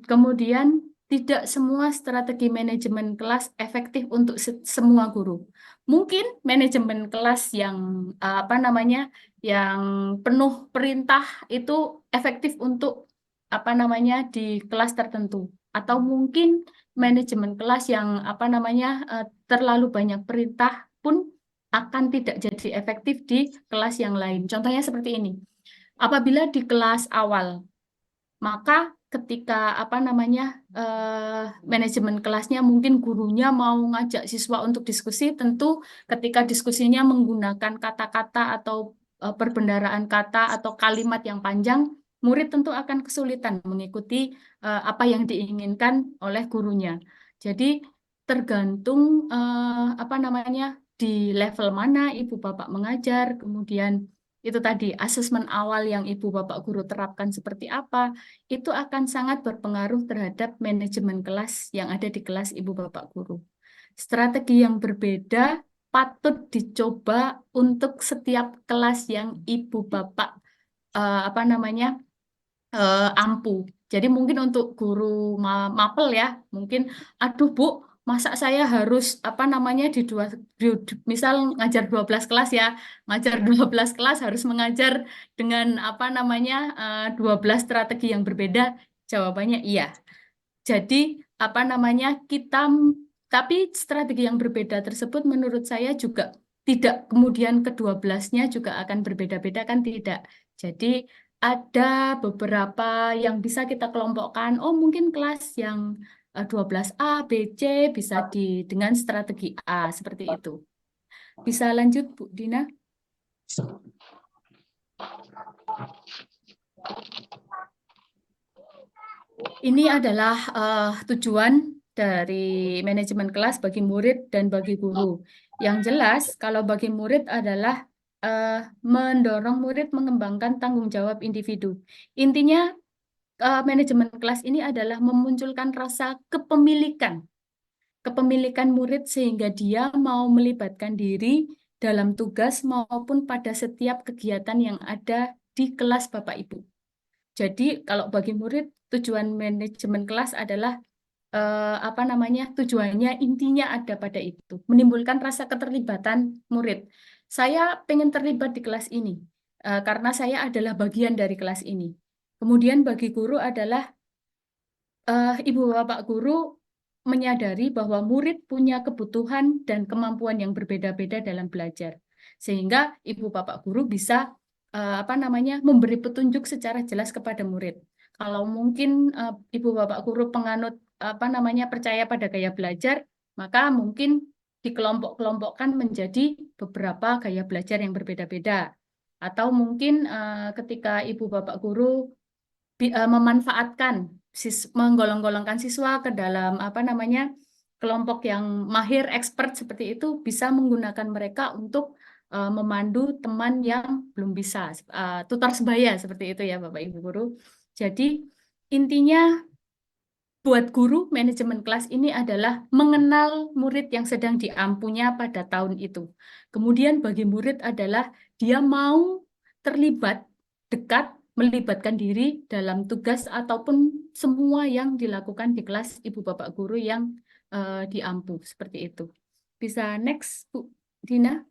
B: Kemudian tidak semua strategi manajemen kelas efektif untuk semua guru. Mungkin manajemen kelas yang yang penuh perintah itu efektif untuk di kelas tertentu, atau mungkin manajemen kelas yang terlalu banyak perintah pun akan tidak jadi efektif di kelas yang lain. Contohnya seperti ini. Apabila di kelas awal, maka ketika manajemen kelasnya mungkin gurunya mau ngajak siswa untuk diskusi, tentu ketika diskusinya menggunakan kata-kata atau perbendaharaan kata atau kalimat yang panjang, murid tentu akan kesulitan mengikuti apa yang diinginkan oleh gurunya. Jadi tergantung di level mana ibu bapak mengajar, kemudian itu tadi asesmen awal yang ibu bapak guru terapkan seperti apa, itu akan sangat berpengaruh terhadap manajemen kelas yang ada di kelas ibu bapak guru. Strategi yang berbeda patut dicoba untuk setiap kelas yang ibu bapak ampu. Jadi mungkin untuk guru mapel ya, mungkin aduh Bu, masa saya harus misal ngajar 12 kelas ya, ngajar 12 kelas harus mengajar dengan 12 strategi yang berbeda. Jawabannya iya. Jadi tapi strategi yang berbeda tersebut menurut saya juga tidak kemudian ke-12-nya juga akan berbeda-beda, kan tidak. Jadi ada beberapa yang bisa kita kelompokkan. Oh, mungkin kelas yang 12A, B, C bisa dengan strategi A seperti itu. Bisa lanjut Bu Dina? Ini adalah tujuan dari manajemen kelas bagi murid dan bagi guru. Yang jelas, kalau bagi murid adalah mendorong murid mengembangkan tanggung jawab individu. Intinya, manajemen kelas ini adalah memunculkan rasa kepemilikan murid sehingga dia mau melibatkan diri dalam tugas maupun pada setiap kegiatan yang ada di kelas Bapak Ibu. Jadi kalau bagi murid tujuan manajemen kelas adalah tujuannya intinya ada pada itu, menimbulkan rasa keterlibatan murid. Saya pengen terlibat di kelas ini karena saya adalah bagian dari kelas ini. Kemudian bagi guru adalah ibu bapak guru menyadari bahwa murid punya kebutuhan dan kemampuan yang berbeda-beda dalam belajar, sehingga ibu bapak guru bisa memberi petunjuk secara jelas kepada murid. Kalau mungkin ibu bapak guru penganut percaya pada gaya belajar, maka mungkin dikelompok-kelompokkan menjadi beberapa gaya belajar yang berbeda-beda. Atau mungkin ketika ibu bapak guru memanfaatkan menggolong-golongkan siswa ke dalam kelompok yang mahir, expert seperti itu, bisa menggunakan mereka untuk memandu teman yang belum bisa, tutor sebaya seperti itu ya Bapak Ibu guru. Jadi intinya buat guru, manajemen kelas ini adalah mengenal murid yang sedang diampunya pada tahun itu. Kemudian bagi murid adalah dia mau terlibat, dekat, melibatkan diri dalam tugas ataupun semua yang dilakukan di kelas ibu bapak guru yang diampu, seperti itu. Bisa next, Bu Dina?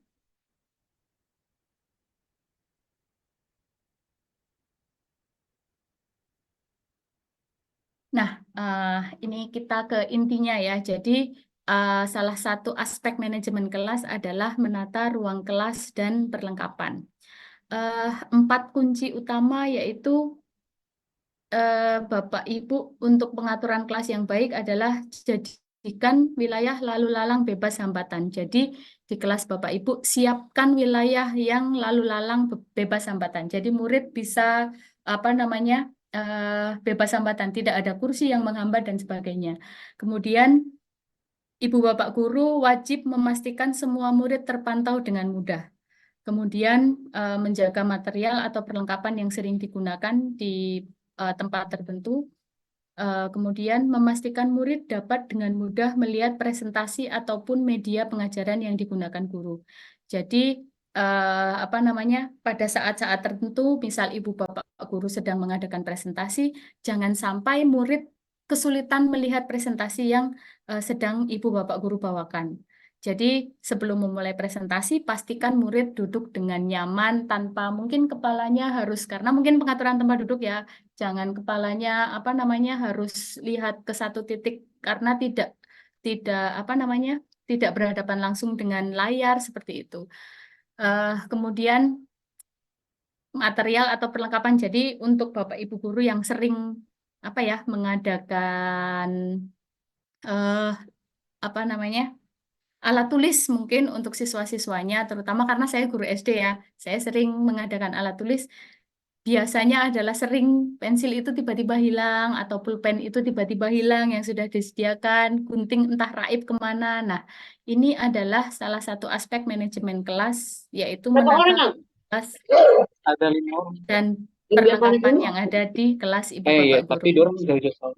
B: Nah, ini kita ke intinya ya. Jadi, salah satu aspek manajemen kelas adalah menata ruang kelas dan perlengkapan. 4 kunci utama yaitu Bapak Ibu untuk pengaturan kelas yang baik adalah jadikan wilayah lalu lalang bebas hambatan. Jadi di kelas Bapak Ibu siapkan wilayah yang lalu lalang bebas hambatan. Jadi murid bisa bebas hambatan, tidak ada kursi yang menghambat dan sebagainya. Kemudian Ibu Bapak Guru wajib memastikan semua murid terpantau dengan mudah. Kemudian menjaga material atau perlengkapan yang sering digunakan di tempat tertentu. Kemudian memastikan murid dapat dengan mudah melihat presentasi ataupun media pengajaran yang digunakan guru. Jadi pada saat-saat tertentu, misal ibu bapak guru sedang mengadakan presentasi, jangan sampai murid kesulitan melihat presentasi yang sedang ibu bapak guru bawakan. Jadi sebelum memulai presentasi, pastikan murid duduk dengan nyaman tanpa mungkin kepalanya harus, karena mungkin pengaturan tempat duduk ya, jangan kepalanya harus lihat ke satu titik karena tidak berhadapan langsung dengan layar seperti itu. Kemudian material atau perlengkapan. Jadi untuk Bapak Ibu guru yang sering mengadakan alat tulis mungkin untuk siswa-siswanya, terutama karena saya guru SD ya, saya sering mengadakan alat tulis. Biasanya adalah sering pensil itu tiba-tiba hilang atau pulpen itu tiba-tiba hilang yang sudah disediakan, gunting entah raib kemana. Nah, ini adalah salah satu aspek manajemen kelas, yaitu menata kelas
G: Ada 5 orang.
B: dan perlengkapan yang ada di kelas Ibu Bapak Guru.
G: Tapi dorong jauh-jauh.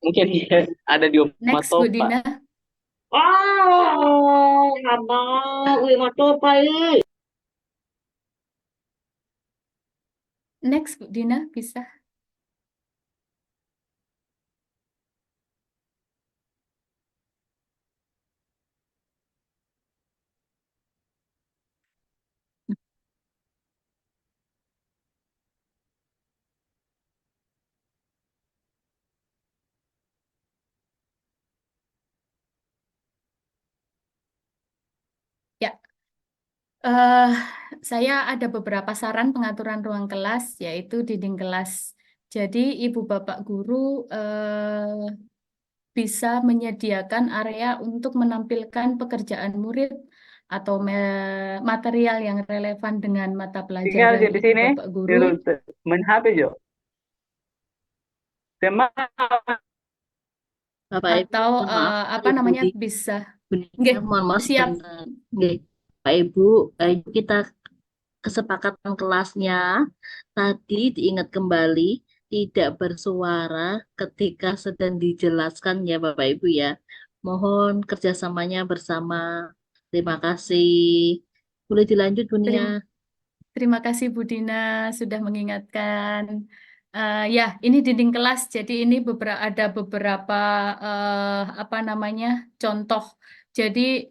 G: Mungkin ada di
B: Next, Bu Dina. Next, Bu Dina, bisa. Ya, saya ada beberapa saran pengaturan ruang kelas, yaitu dinding kelas. Jadi ibu bapak guru bisa menyediakan area untuk menampilkan pekerjaan murid atau material yang relevan dengan mata
L: tinggal
B: pelajaran
L: di
B: Ibu
L: sini
B: Bapak
L: di
B: Guru,
L: rute menhabijo tema
A: Bapak Ibu,
B: atau
A: mohon maaf
B: apa
A: Ibu
B: namanya
A: di
B: bisa.
A: Bunia,
B: Nggih,
A: mohon maaf
B: siap.
A: sebentar. Nggih. Pak Ibu, kita kesepakatan kelasnya tadi diingat kembali tidak bersuara ketika sedang dijelaskan ya Bapak Ibu ya. Mohon kerjasamanya bersama. Terima kasih. Boleh dilanjut Bunia.
B: Terima kasih Bu Dina sudah mengingatkan. Ya, ini dinding kelas. Jadi ini ada beberapa apa namanya contoh. Jadi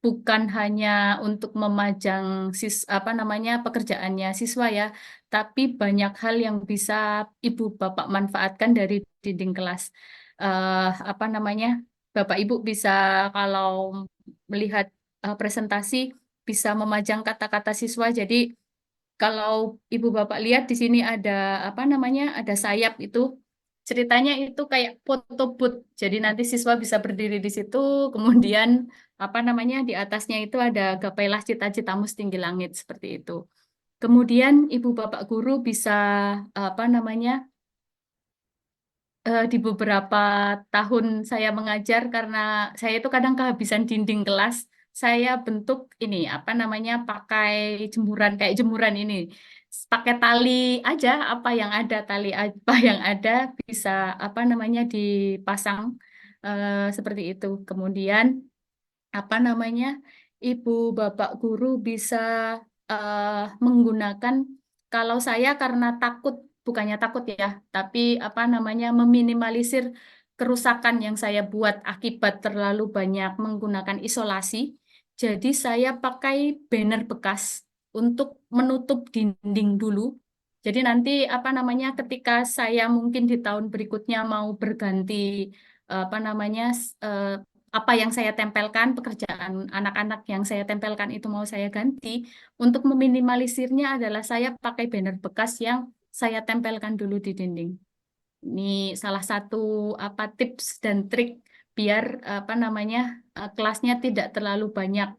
B: bukan hanya untuk memajang apa namanya pekerjaannya siswa ya, tapi banyak hal yang bisa Ibu Bapak manfaatkan dari dinding kelas. Apa namanya, Bapak Ibu bisa kalau melihat presentasi bisa memajang kata-kata siswa. Jadi kalau Ibu Bapak lihat di sini ada apa namanya, ada sayap itu. Ceritanya itu kayak foto booth. Jadi nanti siswa bisa berdiri di situ, kemudian apa namanya di atasnya itu ada gapailah cita-citamu setinggi langit seperti itu. Kemudian Ibu Bapak Guru bisa apa namanya di beberapa tahun saya mengajar karena saya itu kadang kehabisan dinding kelas, saya bentuk ini apa namanya pakai jemuran kayak jemuran ini. Pakai tali aja apa yang ada, tali apa yang ada bisa apa namanya dipasang seperti itu. Kemudian apa namanya Ibu Bapak Guru bisa menggunakan, kalau saya karena takut, bukannya takut ya, tapi apa namanya meminimalisir kerusakan yang saya buat akibat terlalu banyak menggunakan isolasi. Jadi saya pakai banner bekas untuk menutup dinding dulu. Jadi nanti apa namanya ketika saya mungkin di tahun berikutnya mau berganti apa namanya eh, apa yang saya tempelkan, pekerjaan anak-anak yang saya tempelkan itu mau saya ganti, untuk meminimalisirnya adalah saya pakai banner bekas yang saya tempelkan dulu di dinding. Ini salah satu apa tips dan trik biar apa namanya kelasnya tidak terlalu banyak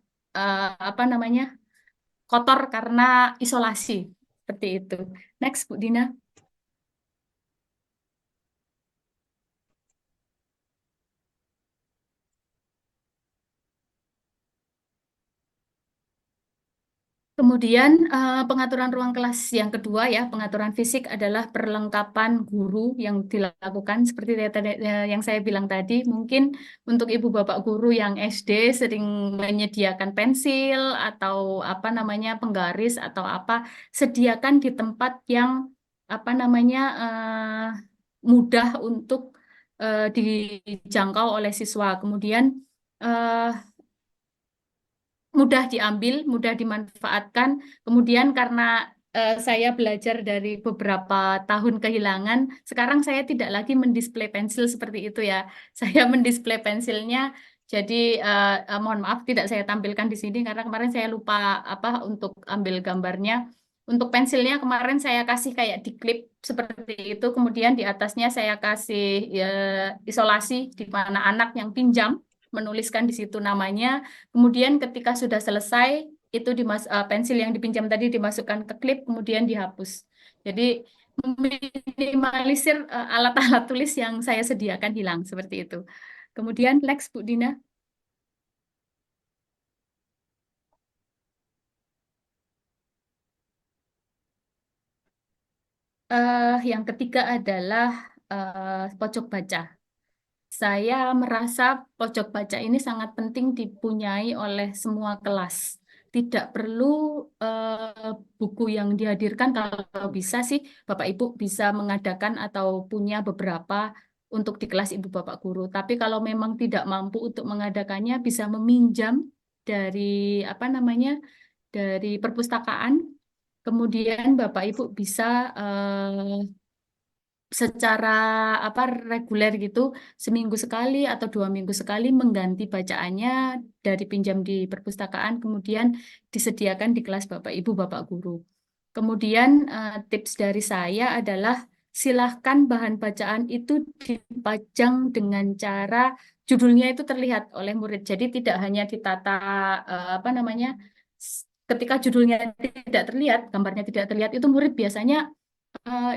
B: apa namanya kotor karena isolasi seperti itu. Next, Bu Dina. Kemudian pengaturan ruang kelas yang kedua ya, pengaturan fisik adalah perlengkapan guru yang dilakukan seperti yang saya bilang tadi. Mungkin untuk ibu bapak guru yang SD sering menyediakan pensil atau apa namanya penggaris atau apa, sediakan di tempat yang apa namanya mudah untuk dijangkau oleh siswa. Kemudian eh, mudah diambil, mudah dimanfaatkan. Kemudian karena saya belajar dari beberapa tahun kehilangan, sekarang saya tidak lagi mendisplay pensil seperti itu ya. Saya mendisplay pensilnya, jadi mohon maaf tidak saya tampilkan di sini karena kemarin saya lupa apa untuk ambil gambarnya. Untuk pensilnya kemarin saya kasih kayak di klip seperti itu, kemudian di atasnya saya kasih isolasi di mana anak yang pinjam menuliskan di situ namanya. Kemudian ketika sudah selesai, itu pensil yang dipinjam tadi dimasukkan ke klip, kemudian dihapus. Jadi meminimalisir alat-alat tulis yang saya sediakan hilang seperti itu. Kemudian next Bu Dina. Yang ketiga adalah pojok baca. Saya merasa pojok baca ini sangat penting dipunyai oleh semua kelas. Tidak perlu buku yang dihadirkan, kalau bisa sih Bapak Ibu bisa mengadakan atau punya beberapa untuk di kelas Ibu Bapak Guru. Tapi kalau memang tidak mampu untuk mengadakannya, bisa meminjam dari apa namanya dari perpustakaan. Kemudian Bapak Ibu bisa secara apa reguler gitu, seminggu sekali atau 2 minggu sekali mengganti bacaannya dari pinjam di perpustakaan, kemudian disediakan di kelas Bapak Ibu Bapak Guru. Kemudian tips dari saya adalah silahkan bahan bacaan itu dipajang dengan cara judulnya itu terlihat oleh murid. Jadi tidak hanya ditata apa namanya, ketika judulnya tidak terlihat, gambarnya tidak terlihat, itu murid biasanya eh,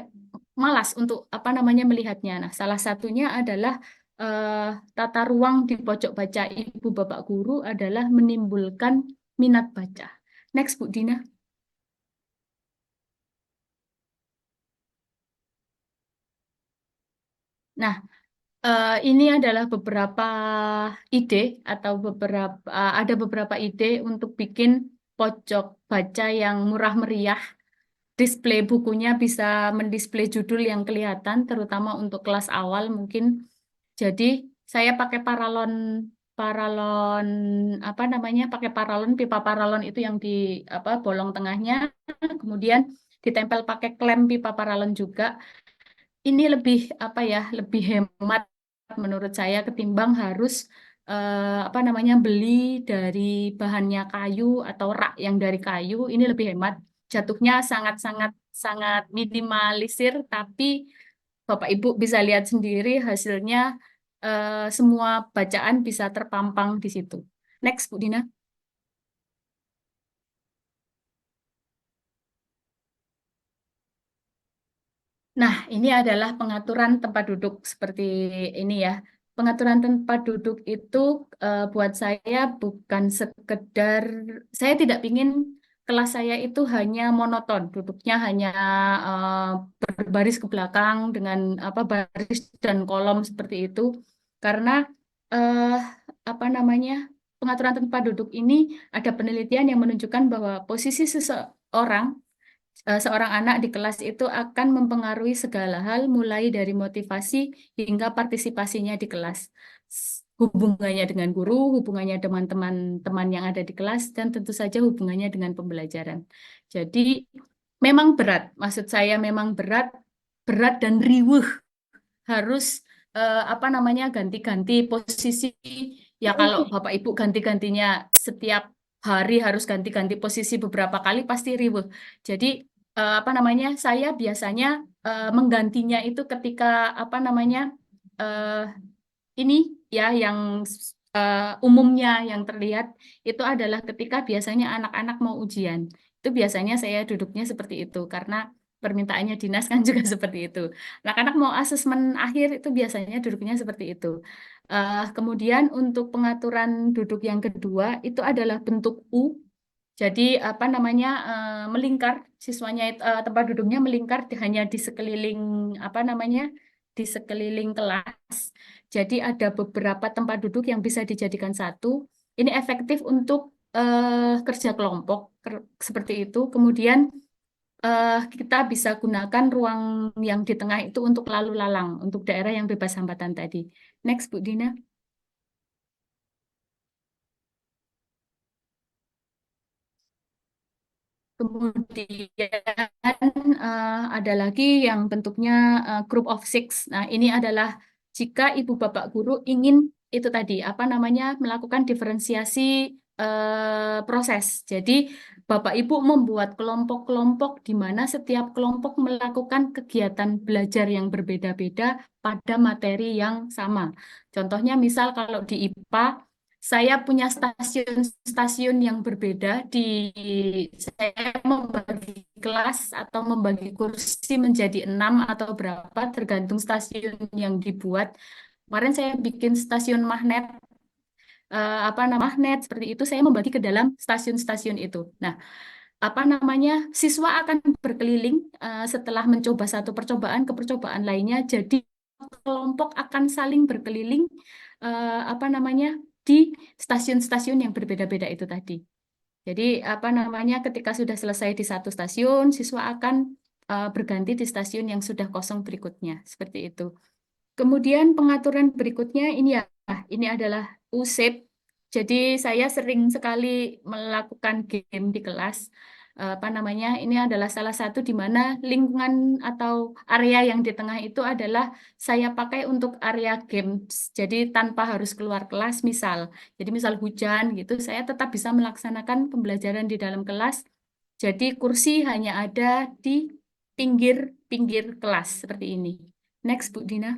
B: malas untuk apa namanya melihatnya. Nah, salah satunya adalah tata ruang di pojok baca ibu bapak guru adalah menimbulkan minat baca. Next, Bu Dina. Nah, ini adalah beberapa ide atau ada beberapa ide untuk bikin pojok baca yang murah meriah. Display bukunya bisa mendisplay judul yang kelihatan, terutama untuk kelas awal mungkin. Jadi saya pakai paralon paralon apa namanya? Pakai paralon, pipa paralon itu yang di apa bolong tengahnya, kemudian ditempel pakai klem pipa paralon juga. Ini lebih apa ya? Lebih hemat menurut saya ketimbang harus apa namanya beli dari bahannya kayu atau rak yang dari kayu. Ini lebih hemat. Jatuhnya sangat minimalisir, tapi Bapak Ibu bisa lihat sendiri hasilnya, semua bacaan bisa terpampang di situ. Next, Bu Dina. Nah, ini adalah pengaturan tempat duduk seperti ini ya. Pengaturan tempat duduk itu buat saya bukan sekedar, saya tidak ingin kelas saya itu hanya monoton, duduknya hanya berbaris ke belakang dengan apa baris dan kolom seperti itu. Karena eh, apa namanya pengaturan tempat duduk ini ada penelitian yang menunjukkan bahwa posisi seorang anak di kelas itu akan mempengaruhi segala hal, mulai dari motivasi hingga partisipasinya di kelas. Hubungannya dengan guru, hubungannya dengan teman-teman yang ada di kelas, dan tentu saja hubungannya dengan pembelajaran. Jadi memang berat, maksud saya memang berat dan riweuh, harus apa namanya ganti-ganti posisi. Ya kalau Bapak Ibu ganti-gantinya setiap hari harus ganti-ganti posisi beberapa kali pasti riweuh. Jadi apa namanya saya biasanya menggantinya itu ketika apa namanya eh, ini ya yang umumnya yang terlihat itu adalah ketika biasanya anak-anak mau ujian. Itu biasanya saya duduknya seperti itu karena permintaannya dinas kan juga seperti itu. Anak-anak mau asesmen akhir itu biasanya duduknya seperti itu. Kemudian untuk pengaturan duduk yang kedua itu adalah bentuk U. Jadi apa namanya melingkar siswanya tempat duduknya melingkar hanya di sekeliling apa namanya di sekeliling kelas. Jadi ada beberapa tempat duduk yang bisa dijadikan satu. Ini efektif untuk kerja kelompok seperti itu. Kemudian kita bisa gunakan ruang yang di tengah itu untuk lalu lalang untuk daerah yang bebas hambatan tadi. Next, Bu Dina. Kemudian ada lagi yang bentuknya group of six. Nah, ini adalah jika ibu bapak guru ingin itu tadi apa namanya melakukan diferensiasi proses. Jadi bapak ibu membuat kelompok-kelompok di mana setiap kelompok melakukan kegiatan belajar yang berbeda-beda pada materi yang sama. Contohnya misal kalau di IPA saya punya stasiun-stasiun yang berbeda saya membagi kelas atau membagi kursi menjadi 6 atau berapa tergantung stasiun yang dibuat. Kemarin saya bikin stasiun magnet apa nama magnet seperti itu saya membagi ke dalam stasiun-stasiun itu. Nah, apa namanya siswa akan berkeliling setelah mencoba satu percobaan ke percobaan lainnya. Jadi kelompok akan saling berkeliling apa namanya di stasiun-stasiun yang berbeda-beda itu tadi. Jadi apa namanya ketika sudah selesai di satu stasiun, siswa akan berganti di stasiun yang sudah kosong berikutnya, seperti itu. Kemudian pengaturan berikutnya ini adalah U-shape. Jadi saya sering sekali melakukan game di kelas. Apa namanya? Ini adalah salah satu di mana lingkungan atau area yang di tengah itu adalah saya pakai untuk area games. Jadi tanpa harus keluar kelas misal. Jadi misal hujan gitu, saya tetap bisa melaksanakan pembelajaran di dalam kelas. Jadi kursi hanya ada di pinggir-pinggir kelas seperti ini. Next, Bu Dina.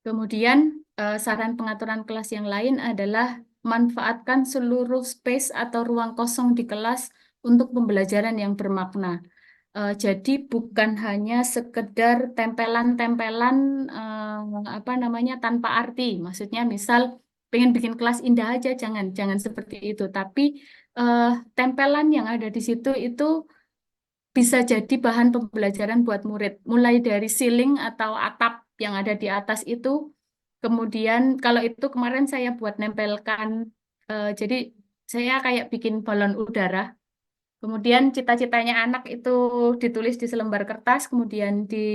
B: Kemudian saran pengaturan kelas yang lain adalah manfaatkan seluruh space atau ruang kosong di kelas untuk pembelajaran yang bermakna. Jadi bukan hanya sekedar tempelan-tempelan apa namanya tanpa arti. Maksudnya misal pengen bikin kelas indah aja, jangan seperti itu. Tapi tempelan yang ada di situ itu bisa jadi bahan pembelajaran buat murid, mulai dari ceiling atau atap yang ada di atas itu. Kemudian kalau itu kemarin saya buat nempelkan, jadi saya kayak bikin balon udara. Kemudian cita-citanya anak itu ditulis di selembar kertas, kemudian di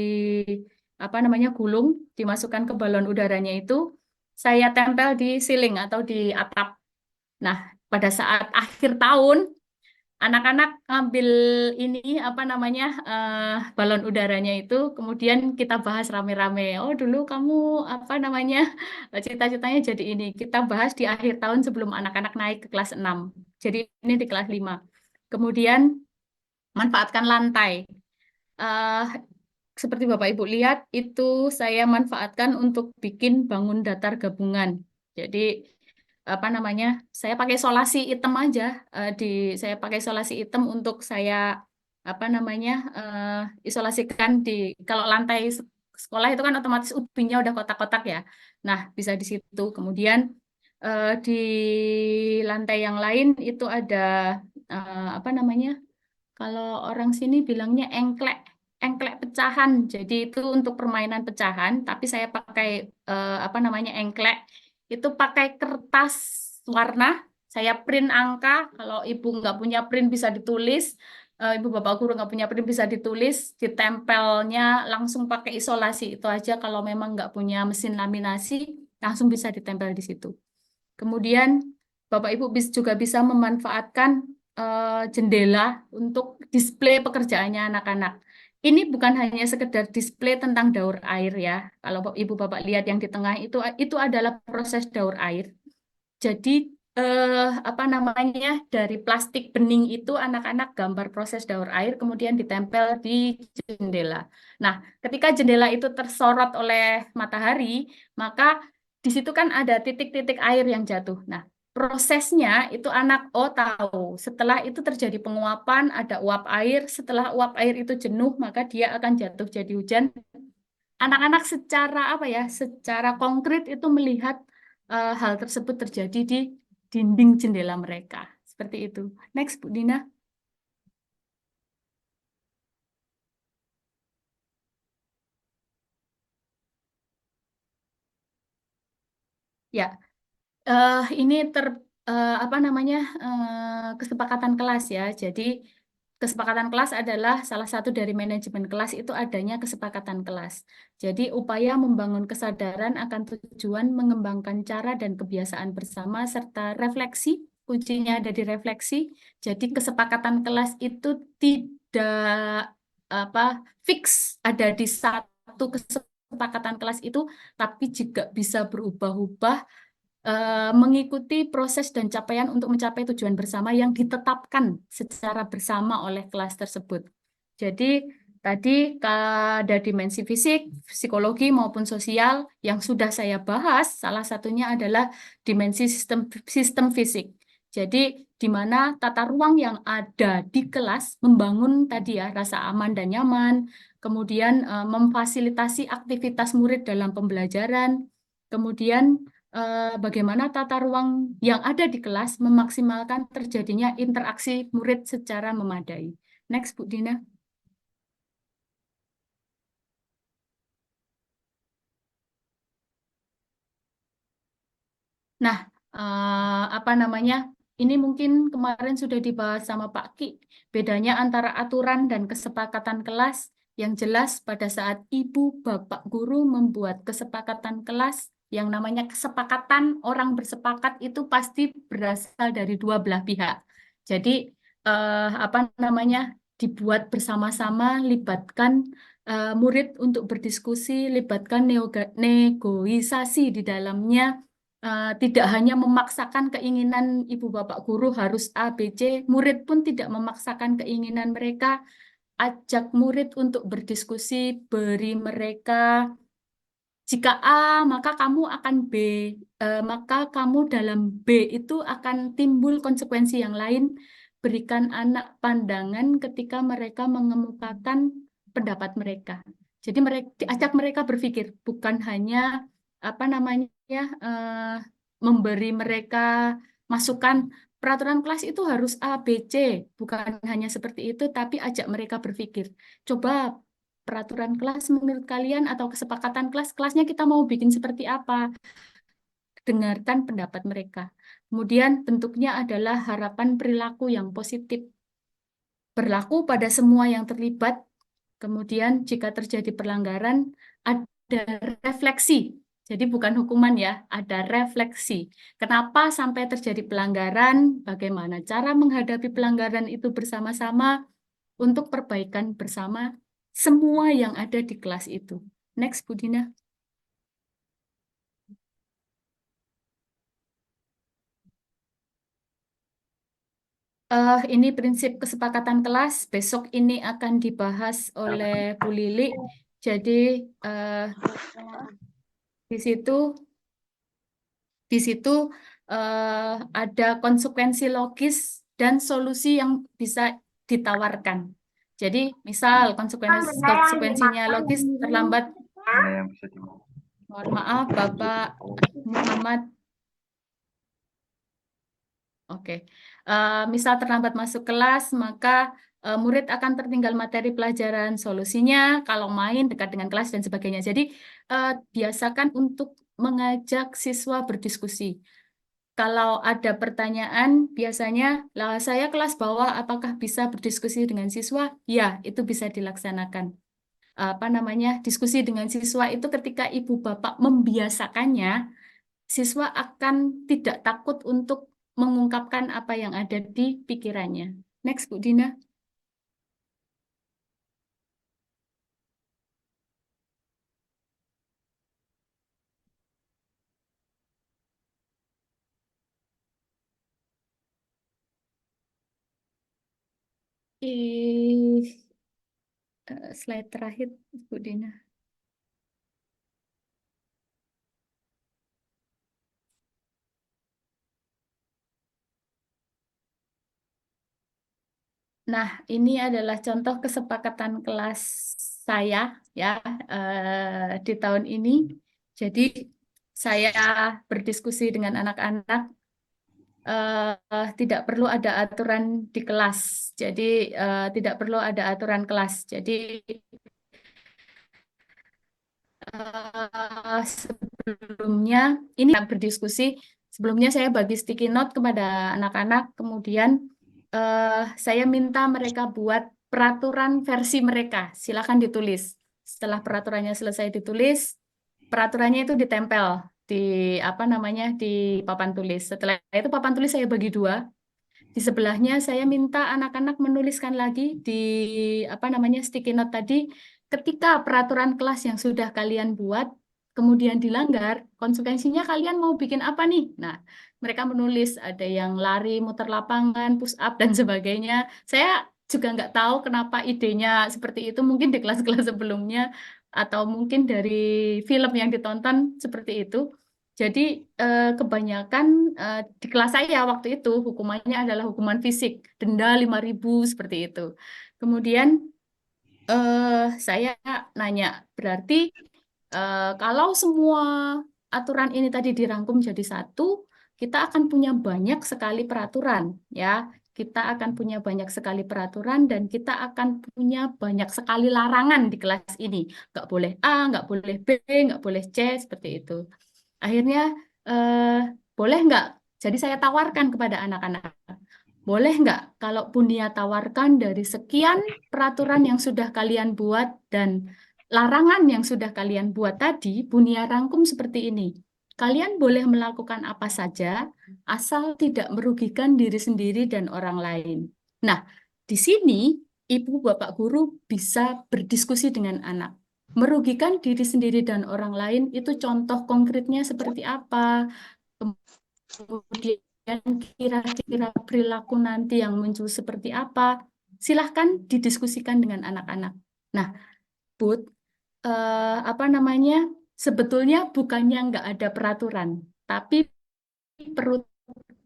B: apa namanya gulung, dimasukkan ke balon udaranya itu, saya tempel di ceiling atau di atap. Nah, pada saat akhir tahun anak-anak ngambil ini apa namanya balon udaranya itu, kemudian kita bahas rame-rame. Oh dulu kamu apa namanya cita-citanya jadi ini. Kita bahas di akhir tahun sebelum anak-anak naik ke kelas 6. Jadi ini di kelas 5. Kemudian manfaatkan lantai. Eh, Seperti Bapak Ibu lihat, itu saya manfaatkan untuk bikin bangun datar gabungan. Jadi apa namanya? Saya pakai isolasi hitam aja. Saya pakai isolasi hitam untuk saya apa namanya? Isolasikan di kalau lantai sekolah itu kan otomatis ubinya udah kotak-kotak ya. Nah, bisa di situ. Kemudian di lantai yang lain itu ada apa namanya? Kalau orang sini bilangnya engklek, engklek pecahan. Jadi itu untuk permainan pecahan, tapi saya pakai apa namanya engklek. Itu pakai kertas warna. Saya print angka. Kalau ibu nggak punya print bisa ditulis. Ibu bapak guru nggak punya print bisa ditulis. Ditempelnya langsung pakai isolasi itu aja. Kalau memang nggak punya mesin laminasi, langsung bisa ditempel di situ. Kemudian Bapak Ibu juga bisa memanfaatkan jendela untuk display pekerjaannya anak-anak. Ini bukan hanya sekedar display tentang daur air ya. Kalau Ibu Bapak lihat yang di tengah itu adalah proses daur air. Jadi apa namanya dari plastik bening itu anak-anak gambar proses daur air kemudian ditempel di jendela. Nah, ketika jendela itu tersorot oleh matahari, maka di situ kan ada titik-titik air yang jatuh. Nah, prosesnya itu anak tahu. Setelah itu terjadi penguapan, ada uap air. Setelah uap air itu jenuh, maka dia akan jatuh jadi hujan. Anak-anak secara apa ya? Secara konkret itu melihat hal tersebut terjadi di dinding jendela mereka. Seperti itu. Next, Bu Dina. Ya, ini apa namanya kesepakatan kelas ya. Jadi kesepakatan kelas adalah salah satu dari manajemen kelas itu adanya kesepakatan kelas. Jadi upaya membangun kesadaran akan tujuan mengembangkan cara dan kebiasaan bersama serta refleksi. Kuncinya ada di refleksi. Jadi kesepakatan kelas itu tidak apa fix ada di satu kesepakatan kelas itu, tapi juga bisa berubah-ubah mengikuti proses dan capaian untuk mencapai tujuan bersama yang ditetapkan secara bersama oleh kelas tersebut. Jadi tadi ada dimensi fisik, psikologi maupun sosial yang sudah saya bahas, salah satunya adalah dimensi sistem fisik. Jadi di mana tata ruang yang ada di kelas membangun tadi ya rasa aman dan nyaman, kemudian memfasilitasi aktivitas murid dalam pembelajaran, kemudian bagaimana tata ruang yang ada di kelas memaksimalkan terjadinya interaksi murid secara memadai. Next, Bu Dina. Nah, apa namanya? Ini mungkin kemarin sudah dibahas sama Pak Ki. Bedanya antara aturan dan kesepakatan kelas. Yang jelas pada saat ibu bapak guru membuat kesepakatan kelas, yang namanya kesepakatan orang bersepakat itu pasti berasal dari dua belah pihak. Jadi apa namanya? Dibuat bersama-sama, libatkan murid untuk berdiskusi, libatkan negosiasi di dalamnya. tidak hanya memaksakan keinginan ibu bapak guru harus A, B, C, murid pun tidak memaksakan keinginan mereka. Ajak murid untuk berdiskusi, beri mereka jika A, maka kamu akan B, maka kamu dalam B itu akan timbul konsekuensi yang lain. Berikan anak pandangan ketika mereka mengemukakan pendapat mereka. Jadi diajak mereka berpikir, bukan hanya apa namanya memberi mereka masukan peraturan kelas itu harus A, B, C, bukan hanya seperti itu, tapi ajak mereka berpikir. Coba peraturan kelas menurut kalian atau kesepakatan kelasnya kita mau bikin seperti apa? Dengarkan pendapat mereka. Kemudian bentuknya adalah harapan perilaku yang positif. Berlaku pada semua yang terlibat. Kemudian jika terjadi pelanggaran, ada refleksi. Jadi bukan hukuman ya, ada refleksi. Kenapa sampai terjadi pelanggaran, bagaimana cara menghadapi pelanggaran itu bersama-sama untuk perbaikan bersama semua yang ada di kelas itu. Next, Bu Dina. Ini prinsip kesepakatan kelas. Besok ini akan dibahas oleh Bu Lili. Jadi di situ ada konsekuensi logis dan solusi yang bisa ditawarkan. Jadi misal konsekuensinya logis terlambat. Mohon maaf Bapak Muhammad. Oke, misal terlambat masuk kelas, maka murid akan tertinggal materi pelajaran. Solusinya kalau main dekat dengan kelas dan sebagainya. Jadi biasakan untuk mengajak siswa berdiskusi. Kalau ada pertanyaan, biasanya, lah saya kelas bawah, apakah bisa berdiskusi dengan siswa? Ya, itu bisa dilaksanakan. Diskusi dengan siswa itu ketika ibu bapak membiasakannya, siswa akan tidak takut untuk mengungkapkan apa yang ada di pikirannya. Next, Bu Dina. Slide terakhir, Bu Dina. Nah, ini adalah contoh kesepakatan kelas saya ya di tahun ini. Jadi saya berdiskusi dengan anak-anak, tidak perlu ada aturan di kelas. Jadi tidak perlu ada aturan kelas. Jadi sebelumnya ini berdiskusi. Sebelumnya saya bagi sticky note kepada anak-anak, kemudian saya minta mereka buat peraturan versi mereka. Silakan ditulis. Setelah peraturannya selesai ditulis, peraturannya itu ditempel di di papan tulis. Setelah itu papan tulis saya bagi dua. Di sebelahnya saya minta anak-anak menuliskan lagi di sticky note tadi, ketika peraturan kelas yang sudah kalian buat kemudian dilanggar, konsekuensinya kalian mau bikin apa nih? Nah, mereka menulis ada yang lari, muter lapangan, push up dan sebagainya. Saya juga nggak tahu kenapa idenya seperti itu, mungkin di kelas-kelas sebelumnya atau mungkin dari film yang ditonton seperti itu. Jadi kebanyakan di kelas saya waktu itu hukumannya adalah hukuman fisik, denda 5.000 seperti itu. Kemudian saya nanya, berarti kalau semua aturan ini tadi dirangkum jadi satu, kita akan punya banyak sekali peraturan, ya. Kita akan punya banyak sekali peraturan dan kita akan punya banyak sekali larangan di kelas ini. Nggak boleh A, nggak boleh B, nggak boleh C, seperti itu. Akhirnya, boleh nggak? Jadi saya tawarkan kepada anak-anak, boleh nggak kalau Bunia tawarkan dari sekian peraturan yang sudah kalian buat dan larangan yang sudah kalian buat tadi, Bunia rangkum seperti ini. Kalian boleh melakukan apa saja, asal tidak merugikan diri sendiri dan orang lain. Nah, di sini ibu bapak guru bisa berdiskusi dengan anak. Merugikan diri sendiri dan orang lain itu contoh konkretnya seperti apa? kemudian kira-kira perilaku nanti yang muncul seperti apa, silahkan didiskusikan dengan anak-anak. Nah, Bud, apa namanya, sebetulnya bukannya nggak ada peraturan, tapi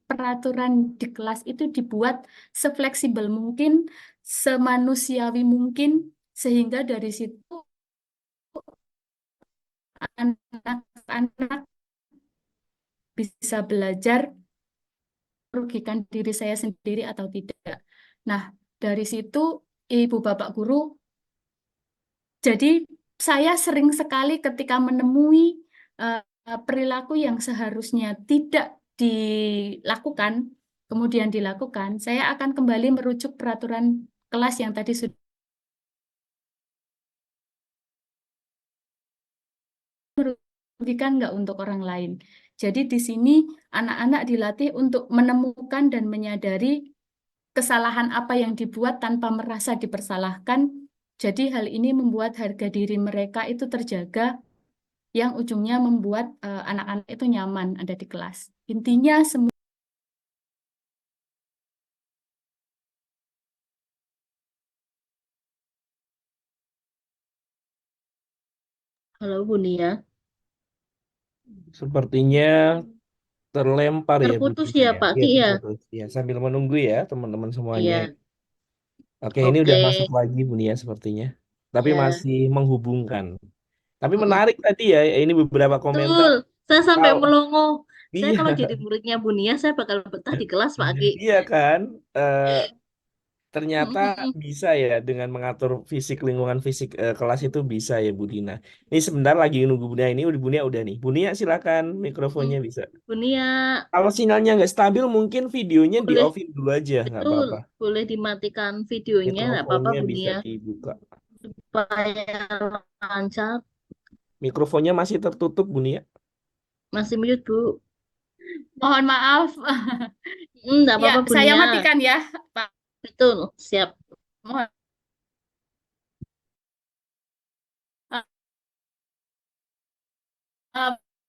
B: peraturan di kelas itu dibuat sefleksibel mungkin, semanusiawi mungkin, sehingga dari situ anak-anak bisa belajar merugikan diri saya sendiri atau tidak. Nah, dari situ ibu bapak guru, jadi saya sering sekali ketika menemui perilaku yang seharusnya tidak dilakukan, kemudian dilakukan, saya akan kembali merujuk peraturan kelas yang tadi sudah merugikan nggak untuk orang lain. Jadi di sini anak-anak dilatih untuk menemukan dan menyadari kesalahan apa yang dibuat tanpa merasa dipersalahkan. Jadi hal ini membuat harga diri mereka itu terjaga, yang ujungnya membuat anak-anak itu nyaman ada di kelas. Intinya semua
A: Halo Bu Nia,
K: Sepertinya terlempar ya Bu
A: terputus
K: Dina
A: ya
K: ya.
A: Pak
K: Iya
A: Ki ya?
K: terputus. Ya, sambil menunggu ya teman-teman semuanya.
A: Iya,
K: Oke, ini
A: oke,
K: udah masuk lagi Bu Nia sepertinya. Tapi
A: ya.
K: masih menghubungkan. Tapi
A: Mm-mm.
K: menarik tadi ya, ini beberapa komentar.
A: Betul, saya sampai
K: Kalau
A: melongo. Saya
K: iya,
A: kalau jadi muridnya Bu Nia, saya bakal betah di kelas Pak Ki.
K: iya kan? Ternyata
A: Mm-mm.
K: bisa ya dengan mengatur fisik lingkungan fisik kelas itu bisa ya Bu Dina. Ini sebentar lagi nunggu Bu Nia ini, Bu Nia udah nih. Bu Nia silakan mikrofonnya
A: Mm.
K: bisa.
A: Bu Nia,
K: Kalau sinyalnya nggak stabil, mungkin videonya di
A: boleh,
K: offin dulu aja, nggak
A: betul,
K: apa-apa.
A: boleh dimatikan videonya, nggak apa-apa
K: Mikrofonnya
A: Bu
K: bisa
A: Nia,
K: dibuka.
A: supaya lancar.
K: Mikrofonnya masih tertutup, Bu Nia.
A: Masih mute Bu.
B: mohon maaf.
A: Nggak
B: Ya,
A: apa-apa Bu
B: saya
A: Nia.
B: matikan ya, Pak.
A: Betul, siap.
B: Mohon.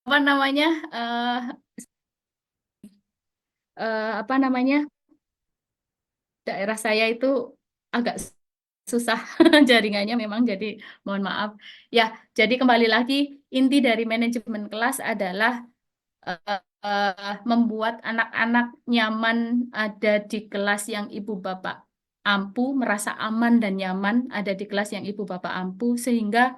B: Apa namanya? Apa namanya? Daerah saya itu agak susah jaringannya memang, jadi mohon maaf. Ya, jadi kembali lagi, inti dari manajemen kelas adalah membuat anak-anak nyaman ada di kelas yang ibu bapak ampu, merasa aman dan nyaman ada di kelas yang ibu bapak ampu, sehingga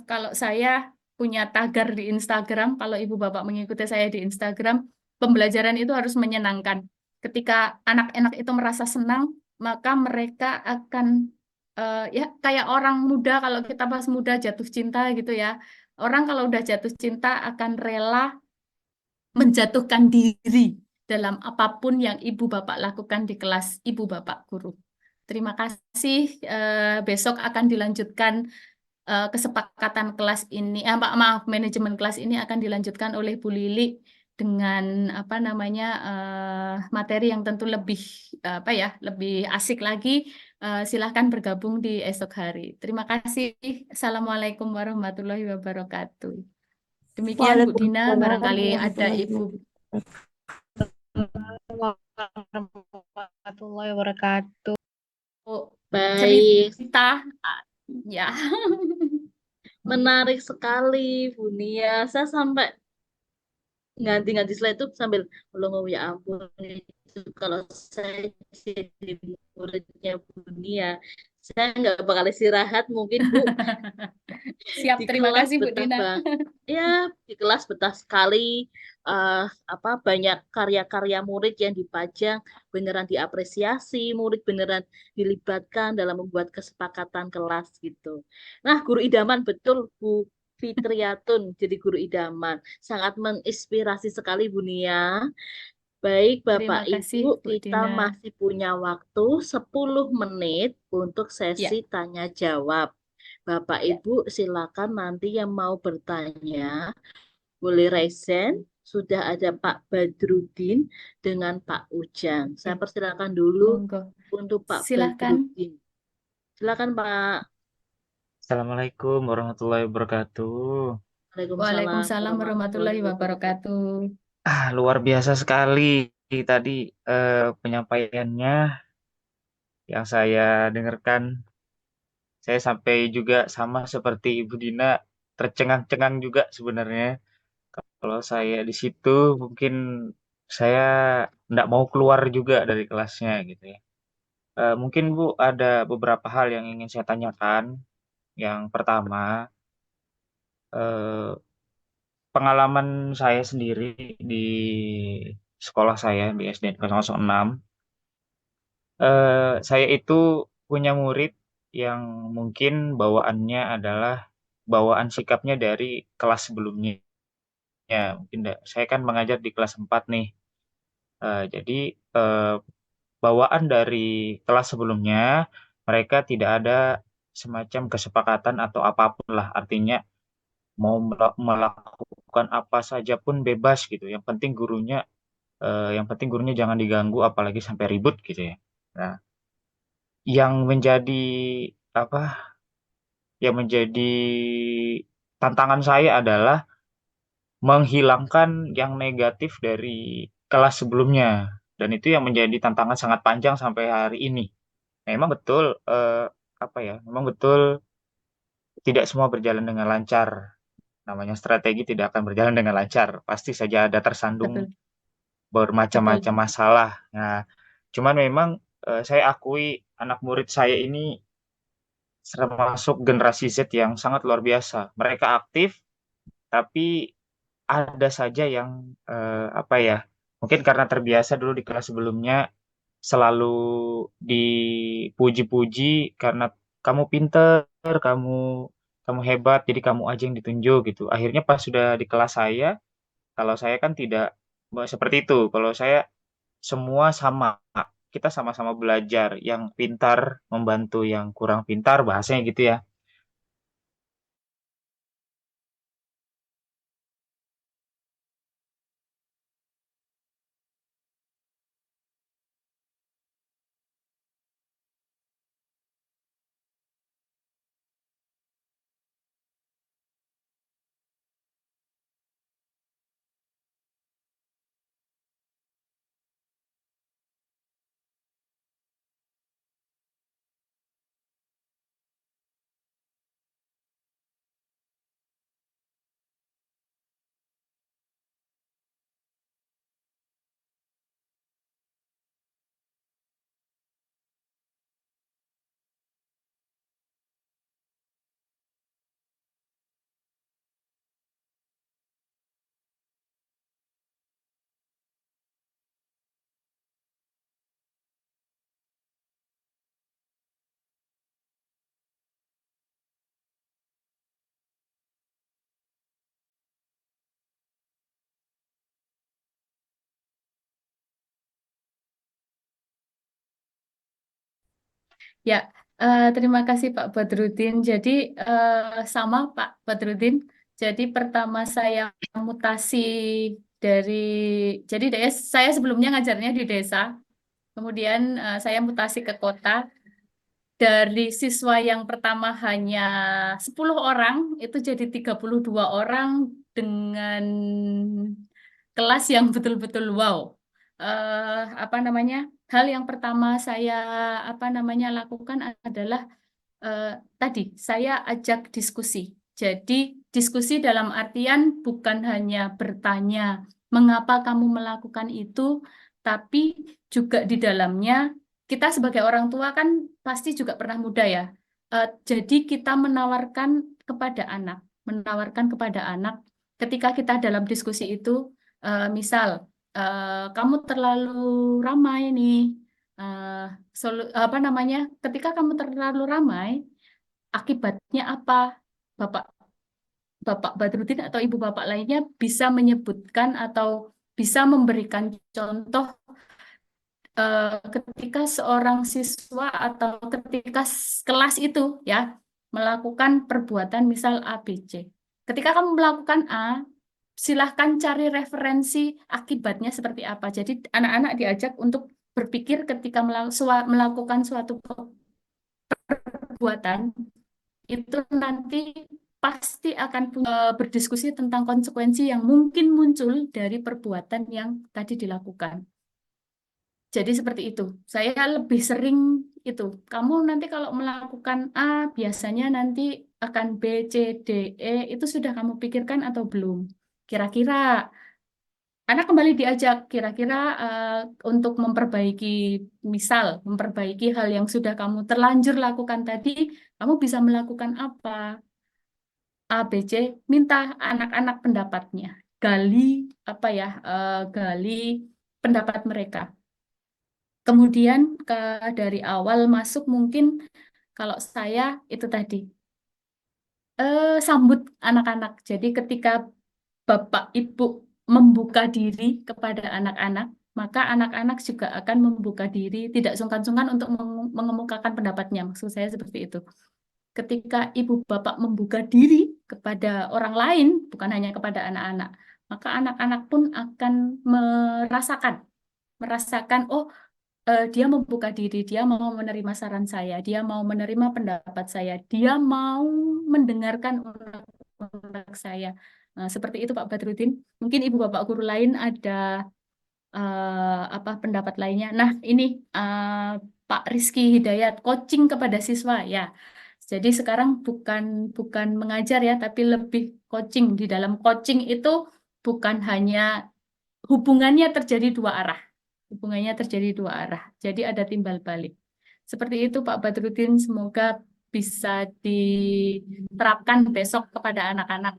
B: kalau saya punya tagar di Instagram, kalau ibu bapak mengikuti saya di Instagram, pembelajaran itu harus menyenangkan. Ketika anak-anak itu merasa senang, maka mereka akan ya kayak orang muda, kalau kita pas muda jatuh cinta gitu ya. Orang kalau udah jatuh cinta akan rela menjatuhkan diri dalam apapun yang ibu bapak lakukan di kelas ibu bapak guru. Terima kasih. Besok akan dilanjutkan kesepakatan kelas ini, maaf, manajemen kelas ini akan dilanjutkan oleh Bu Lili dengan apa namanya materi yang tentu lebih apa ya, lebih asik lagi. Silahkan bergabung di esok hari. Terima kasih. Assalamualaikum warahmatullahi wabarakatuh. Demikian Bu Dina,
J: Waalaikumsalam
B: barangkali ada
J: warahmatullahi
B: Ibu.
C: Warahmatullahi wabarakatuh.
A: Baik,
B: Cerita, ya.
A: menarik sekali Bu Nia. Saya sampai ganti-ganti slide itu sambil melongo, ya ampun, itu kalau saya jadi muridnya Bu Nia, saya nggak bakal istirahat mungkin Bu.
B: Siap,
A: Di
B: terima
A: kelas
B: kasih Bu
A: betah
B: Dina.
A: bang, ya di kelas betah sekali. Apa banyak karya-karya murid yang dipajang, beneran diapresiasi, murid beneran dilibatkan dalam membuat kesepakatan kelas gitu. Nah, guru idaman betul Bu Fitriatun jadi guru idaman, sangat menginspirasi sekali Bu Nia. Baik Bapak
B: Terima kasih
A: Ibu,
B: Bu
A: kita
B: Dina.
A: masih punya waktu 10 menit untuk
B: Ya,
A: sesi tanya jawab. Bapak
B: ya.
A: Ibu silakan nanti yang mau bertanya boleh raise hand. Sudah ada Pak Badrudin dengan Pak Ujang. Saya
B: Oke,
A: persilakan dulu
B: monggo.
A: untuk Pak
B: Silahkan.
A: Badrudin. Silakan Pak.
D: Assalamualaikum warahmatullahi wabarakatuh.
A: Waalaikumsalam
B: Waalaikumsalam warahmatullahi
A: warahmatullahi wabarakatuh.
B: wabarakatuh.
D: Luar biasa sekali tadi penyampaiannya yang saya dengarkan. Saya sampai juga sama seperti Ibu Dina, tercengang-cengang juga sebenarnya. Kalau saya di situ mungkin saya nggak mau keluar juga dari kelasnya gitu ya. Mungkin Bu ada beberapa hal yang ingin saya tanyakan. Yang pertama, eh, pengalaman saya sendiri di sekolah saya di SD 006, saya itu punya murid yang mungkin bawaannya adalah bawaan sikapnya dari kelas sebelumnya. Mungkin saya kan mengajar di kelas 4 nih. Jadi eh, bawaan dari kelas sebelumnya mereka tidak ada semacam kesepakatan atau apapun lah. Artinya mau melakukan apa saja pun bebas gitu. Yang penting gurunya jangan diganggu apalagi sampai ribut gitu ya. Nah, yang menjadi apa? Yang menjadi tantangan saya adalah menghilangkan yang negatif dari kelas sebelumnya. Dan itu yang menjadi tantangan sangat panjang sampai hari ini. Memang betul apa ya? Memang betul tidak semua berjalan dengan lancar. Namanya strategi tidak akan berjalan dengan lancar. Pasti saja ada tersandung
B: Betul,
D: bermacam-macam
B: betul.
D: masalah. Nah, cuman memang saya akui anak murid saya ini termasuk generasi Z yang sangat luar biasa. Mereka aktif, tapi ada saja yang apa ya? Mungkin karena terbiasa dulu di kelas sebelumnya selalu dipuji-puji karena kamu pinter, kamu kamu hebat, jadi kamu aja yang ditunjuk gitu. Akhirnya pas sudah di kelas saya, kalau saya kan tidak seperti itu. Kalau saya semua sama. Kita sama-sama belajar. Yang pintar membantu yang kurang pintar, bahasanya gitu ya.
B: Ya, terima kasih Pak Badrudin. Jadi sama Pak Badrudin. Jadi pertama saya mutasi dari, jadi saya sebelumnya ngajarnya di desa, kemudian saya mutasi ke kota. Dari siswa yang pertama hanya 10 orang, itu jadi 32 orang dengan kelas yang betul-betul wow. Apa namanya? Hal yang pertama saya lakukan adalah tadi saya ajak diskusi. Jadi diskusi dalam artian bukan hanya bertanya mengapa kamu melakukan itu, tapi juga di dalamnya kita sebagai orang tua kan pasti juga pernah muda ya. Jadi kita menawarkan kepada anak ketika kita dalam diskusi itu, misal kamu terlalu ramai nih. Apa namanya? Ketika kamu terlalu ramai, akibatnya apa? Bapak Bapak Badrudin atau Ibu Bapak lainnya bisa menyebutkan atau bisa memberikan contoh ketika seorang siswa atau ketika kelas itu ya melakukan perbuatan misal A, B, C. Ketika kamu melakukan A, silahkan cari referensi akibatnya seperti apa. Jadi anak-anak diajak untuk berpikir ketika melakukan suatu perbuatan itu nanti pasti akan berdiskusi tentang konsekuensi yang mungkin muncul dari perbuatan yang tadi dilakukan. Jadi seperti itu. Saya lebih sering itu. Kamu nanti kalau melakukan A, biasanya nanti akan B, C, D, E. Itu sudah kamu pikirkan atau belum? Kira-kira anak kembali diajak kira-kira untuk memperbaiki hal yang sudah kamu terlanjur lakukan tadi, kamu bisa melakukan apa? A, B, C, minta anak-anak pendapatnya. Gali gali pendapat mereka. Kemudian dari awal masuk mungkin kalau saya itu tadi sambut anak-anak. Jadi ketika Bapak Ibu membuka diri kepada anak-anak, maka anak-anak juga akan membuka diri, tidak sungkan-sungkan untuk mengemukakan pendapatnya. Maksud saya seperti itu. Ketika Ibu Bapak membuka diri kepada orang lain, bukan hanya kepada anak-anak, maka anak-anak pun akan merasakan, oh dia membuka diri, dia mau menerima saran saya, dia mau menerima pendapat saya, dia mau mendengarkan unek-unek saya. Nah, seperti itu Pak Badrudin. Mungkin Ibu Bapak guru lain ada pendapat lainnya. Nah, ini Pak Rizky Hidayat, coaching kepada siswa ya. Jadi sekarang bukan mengajar ya, tapi lebih coaching. Di dalam coaching itu bukan hanya hubungannya terjadi dua arah. Hubungannya terjadi dua arah. Jadi ada timbal balik. Seperti itu Pak Badrudin, semoga bisa diterapkan besok kepada anak-anak.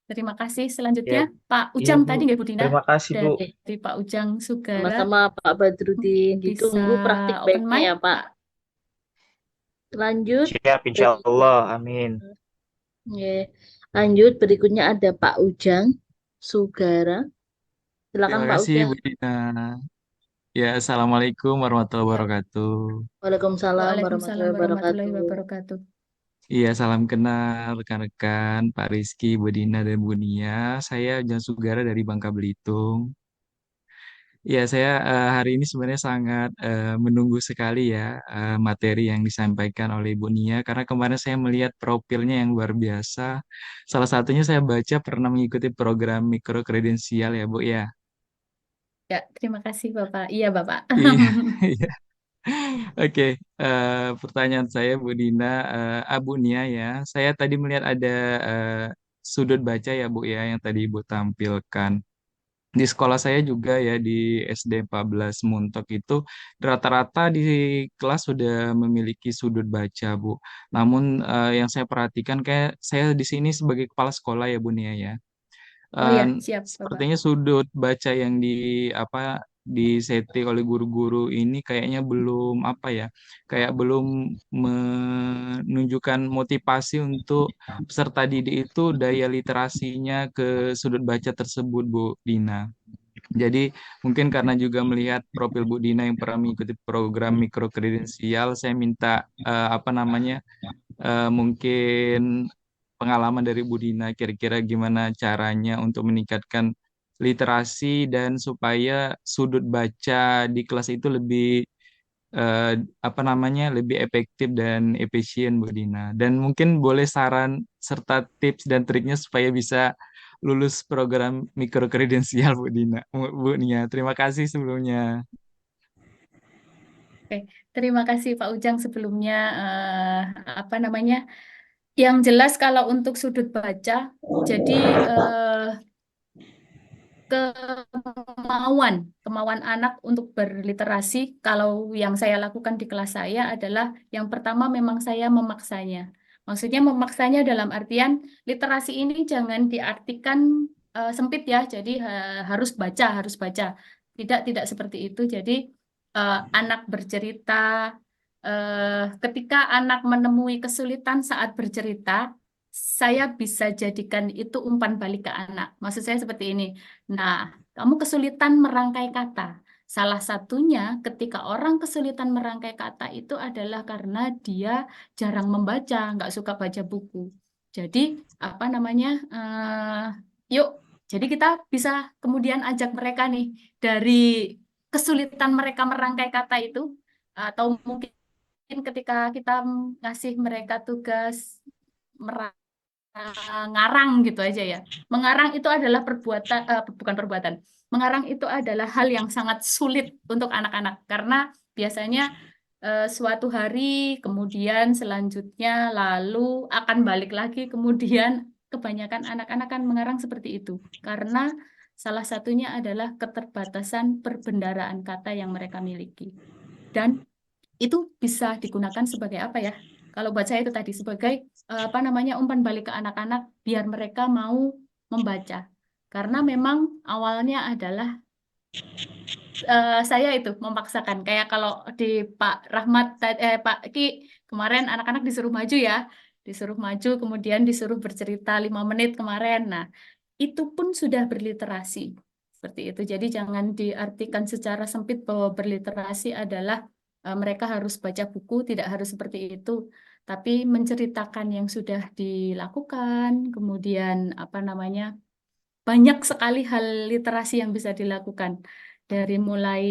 B: Terima kasih. Selanjutnya
D: Ya,
B: Pak
D: iya
B: Ujang
D: Bu.
B: tadi nggak Bu Dina?
D: Terima kasih Bu.
B: Dari Pak Ujang Sugara
A: Sama-sama Pak Badrudin.
B: bisa
A: Ditunggu praktik
B: open
A: baiknya
B: mic
A: ya Pak. Lanjut.
D: Siap, insya Allah. Amin.
A: Ya. Lanjut, berikutnya ada Pak Ujang Sugara. Silakan
L: Terima
A: Pak
L: kasih
A: Ujang.
L: Bu Dina. Ya, Assalamualaikum warahmatullahi wabarakatuh.
A: Waalaikumsalam
B: Waalaikumsalam
A: warahmatullahi
B: warahmatullahi
A: wabarakatuh.
B: wabarakatuh.
L: Iya, salam kenal rekan-rekan Pak Rizky, Bu Dina, dan Bu Nia. Saya Ujang Sugara dari Bangka Belitung. Ya, saya hari ini sebenarnya sangat menunggu sekali ya materi yang disampaikan oleh Ibu Nia karena kemarin saya melihat profilnya yang luar biasa. Salah satunya saya baca pernah mengikuti program mikro kredensial ya, Bu ya.
B: Ya, terima kasih Bapak. Iya Bapak.
L: Iya, iya. Oke, pertanyaan saya Bu Dina, Bu Nia ya. Saya tadi melihat ada sudut baca ya Bu ya yang tadi Ibu tampilkan. Di sekolah saya juga ya di SD 14 Muntok itu rata-rata di kelas sudah memiliki sudut baca Bu. Namun yang saya perhatikan kayak saya di sini sebagai kepala sekolah ya Bu Nia ya.
B: Oh ya,
L: Eh,
B: siap Bapak.
L: Sepertinya sudut baca yang disetting oleh guru-guru ini kayaknya belum kayak belum menunjukkan motivasi untuk peserta didik itu daya literasinya ke sudut baca tersebut Bu Dina. Jadi mungkin karena juga melihat profil Bu Dina yang pernah mengikuti program mikro kredensial, saya minta mungkin pengalaman dari Bu Dina kira-kira gimana caranya untuk meningkatkan literasi dan supaya sudut baca di kelas itu lebih lebih efektif dan efisien Bu Dina. Dan mungkin boleh saran serta tips dan triknya supaya bisa lulus program mikro kredensial Bu Dina. Bu Nia, terima kasih sebelumnya.
B: Oke, terima kasih Pak Ujang sebelumnya. Yang jelas kalau untuk sudut baca, jadi kemauan anak untuk berliterasi, kalau yang saya lakukan di kelas saya adalah yang pertama memang saya memaksanya. Maksudnya memaksanya dalam artian literasi ini jangan diartikan sempit ya, jadi harus baca. Tidak seperti itu. Jadi anak bercerita, ketika anak menemui kesulitan saat bercerita, saya bisa jadikan itu umpan balik ke anak. Maksud saya seperti ini. Nah, kamu kesulitan merangkai kata. Salah satunya ketika orang kesulitan merangkai kata itu adalah karena dia jarang membaca, nggak suka baca buku. Jadi, yuk, jadi kita bisa kemudian ajak mereka nih dari kesulitan mereka merangkai kata itu, atau mungkin ketika kita ngasih mereka tugas mengarang gitu aja ya. Mengarang itu adalah perbuatan, bukan perbuatan. Mengarang itu adalah hal yang sangat sulit untuk anak-anak karena biasanya suatu hari, kemudian selanjutnya lalu akan balik lagi, kemudian kebanyakan anak-anak kan mengarang seperti itu karena salah satunya adalah keterbatasan perbendaharaan kata yang mereka miliki. Dan itu bisa digunakan sebagai apa ya? Kalau buat saya itu tadi sebagai apa namanya umpan balik ke anak-anak biar mereka mau membaca. Karena memang awalnya adalah saya itu memaksakan kayak kalau di Pak Rahmat Pak Ki kemarin anak-anak disuruh maju ya, disuruh maju kemudian disuruh bercerita 5 menit kemarin. Nah, itu pun sudah berliterasi seperti itu. Jadi jangan diartikan secara sempit bahwa berliterasi adalah mereka harus baca buku, tidak harus seperti itu, tapi menceritakan yang sudah dilakukan, kemudian apa namanya banyak sekali hal literasi yang bisa dilakukan dari mulai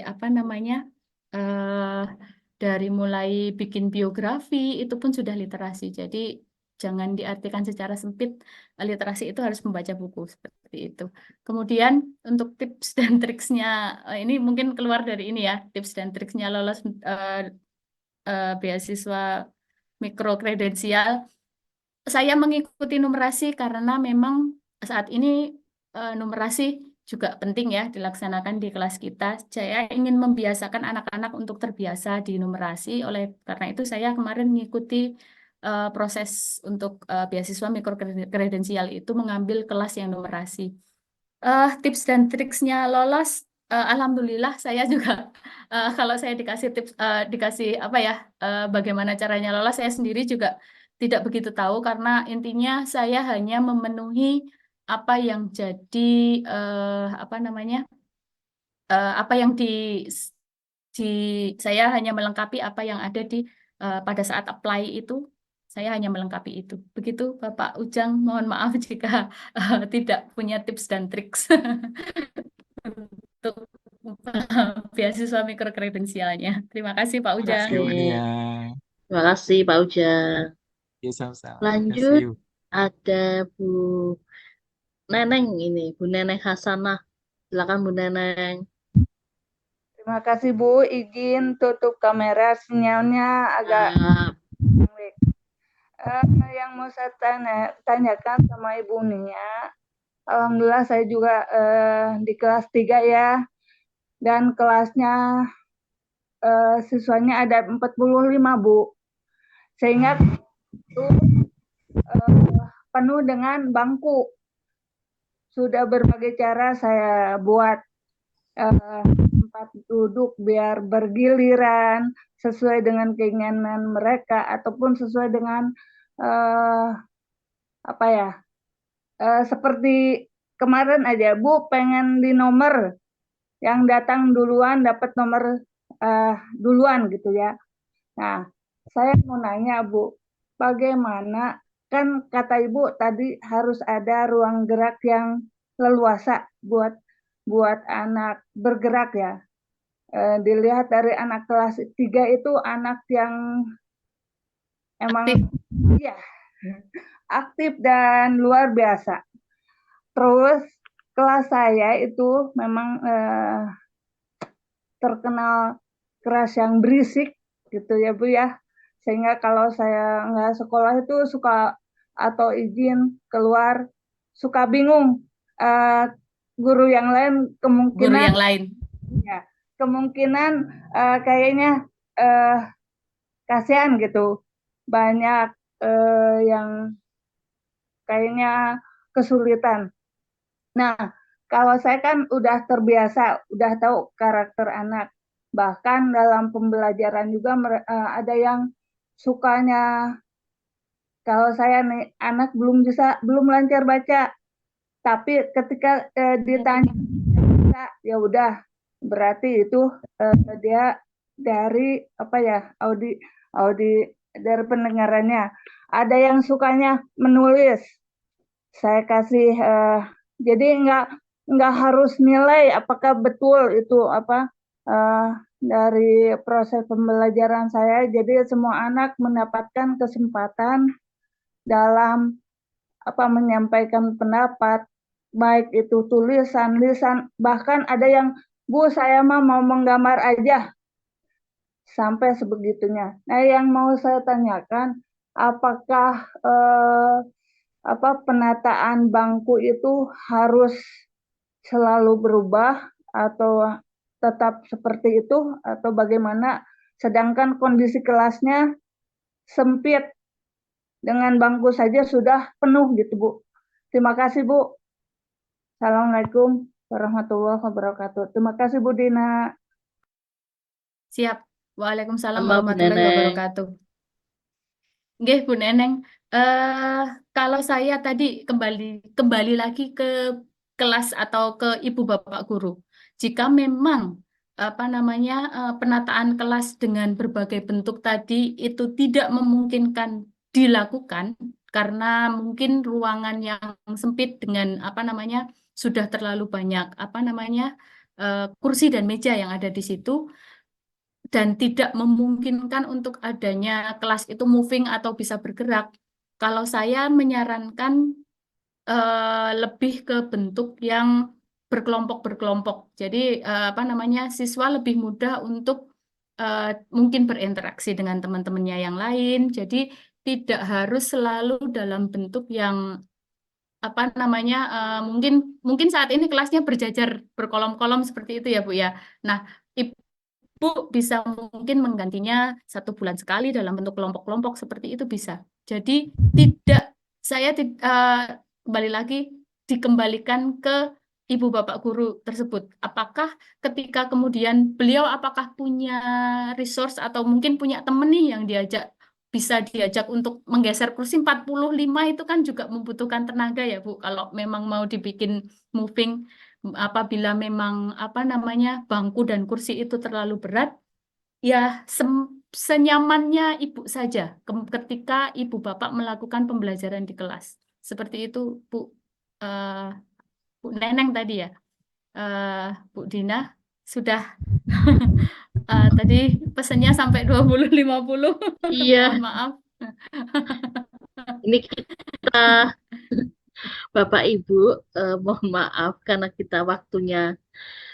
B: apa namanya eh dari mulai bikin biografi itu pun sudah literasi. Jadi jangan diartikan secara sempit literasi itu harus membaca buku seperti itu. Kemudian untuk tips dan triksnya ini mungkin keluar dari ini ya tips dan triksnya lolos beasiswa mikro kredensial. Saya mengikuti numerasi karena memang saat ini numerasi juga penting ya dilaksanakan di kelas kita. Saya ingin membiasakan anak-anak untuk terbiasa di numerasi. Oleh karena itu saya kemarin mengikuti proses untuk beasiswa mikrokredensial itu mengambil kelas yang numerasi. Tips dan triksnya lolos, alhamdulillah saya juga kalau saya dikasih tips, dikasih apa ya, bagaimana caranya lolos, saya sendiri juga tidak begitu tahu karena intinya saya hanya memenuhi apa yang jadi apa namanya, apa yang di saya hanya melengkapi apa yang ada di pada saat apply itu. Saya hanya melengkapi itu. Begitu Bapak Ujang, mohon maaf jika tidak punya tips dan triks untuk beasiswa mikrokredensialnya. Terima kasih Pak
A: Terima
B: Ujang.
L: Kasih Bu
A: kasih.
L: Nia.
A: Terima kasih Pak Ujang.
L: Ya sama-sama.
A: Lanjut
L: Kasih.
A: ada Bu Neneng ini, Bu Neneng Hasanah. Silakan Bu Neneng.
M: Terima kasih Bu, izin tutup kamera, sinyalnya agak jelek. Yang mau saya tanyakan sama Ibu Nia, alhamdulillah saya juga di kelas 3 ya, dan kelasnya siswanya ada 45 Bu, sehingga itu penuh dengan bangku. Sudah berbagai cara saya buat tempat duduk biar bergiliran sesuai dengan keinginan mereka ataupun sesuai dengan apa ya, seperti kemarin aja Bu pengen di nomor yang datang duluan dapat nomor duluan gitu ya. Nah, saya mau nanya Bu, bagaimana, kan kata Ibu tadi harus ada ruang gerak yang leluasa buat anak bergerak ya. Dilihat dari anak kelas 3 itu anak yang emang iya aktif dan luar biasa. Terus kelas saya itu memang terkenal keras yang berisik gitu ya Bu ya. Sehingga kalau saya nggak sekolah itu suka atau izin keluar suka bingung. Guru yang lain kemungkinan ya, kemungkinan kayaknya kasihan gitu, banyak yang kayaknya kesulitan. Nah, kalau saya kan udah terbiasa, udah tahu karakter anak. Bahkan dalam pembelajaran juga ada yang sukanya, kalau saya nih anak belum lancar baca, tapi ketika ditanya bisa, ya udah berarti itu dia dari apa ya, audi dari pendengarannya. Ada yang sukanya menulis, saya kasih jadi nggak harus nilai apakah betul itu apa dari proses pembelajaran saya. Jadi semua anak mendapatkan kesempatan dalam menyampaikan pendapat, baik itu tulisan, lisan, bahkan ada yang, Bu, saya mah mau menggambar aja, sampai sebegitunya. Nah, yang mau saya tanyakan, apakah penataan bangku itu harus selalu berubah atau tetap seperti itu atau bagaimana? Sedangkan kondisi kelasnya sempit, dengan bangku saja sudah penuh gitu, Bu. Terima kasih, Bu. Assalamualaikum warahmatullahi wabarakatuh. Terima kasih, Bu Dina.
B: Siap. Waalaikumsalam
A: Sama Bu
B: warahmatullahi
A: Neneng.
B: wabarakatuh. Nggih, Bu Neneng. Kalau saya tadi kembali lagi ke kelas atau ke ibu bapak guru. Jika memang penataan kelas dengan berbagai bentuk tadi itu tidak memungkinkan dilakukan karena mungkin ruangan yang sempit dengan sudah terlalu banyak kursi dan meja yang ada di situ dan tidak memungkinkan untuk adanya kelas itu moving atau bisa bergerak. Kalau saya menyarankan lebih ke bentuk yang berkelompok-berkelompok. Jadi siswa lebih mudah untuk mungkin berinteraksi dengan teman-temannya yang lain. Jadi tidak harus selalu dalam bentuk yang mungkin saat ini kelasnya berjajar berkolom-kolom seperti itu ya Bu ya. Nah, Ibu bisa mungkin menggantinya 1 bulan sekali dalam bentuk kelompok-kelompok seperti itu bisa. Jadi kembali lagi dikembalikan ke ibu bapak guru tersebut. Apakah ketika kemudian beliau apakah punya resource atau mungkin punya temen nih yang bisa diajak untuk menggeser kursi 45 itu kan juga membutuhkan tenaga ya Bu. Kalau memang mau dibikin moving, apabila memang bangku dan kursi itu terlalu berat, ya senyamannya ibu saja ketika ibu bapak melakukan pembelajaran di kelas. Seperti itu Bu. Bu Neneng tadi ya. Bu Dina sudah tadi pesannya sampai 20-50.
A: Iya,
B: Mohon maaf.
A: ini kita Bapak Ibu, mohon maaf karena kita waktunya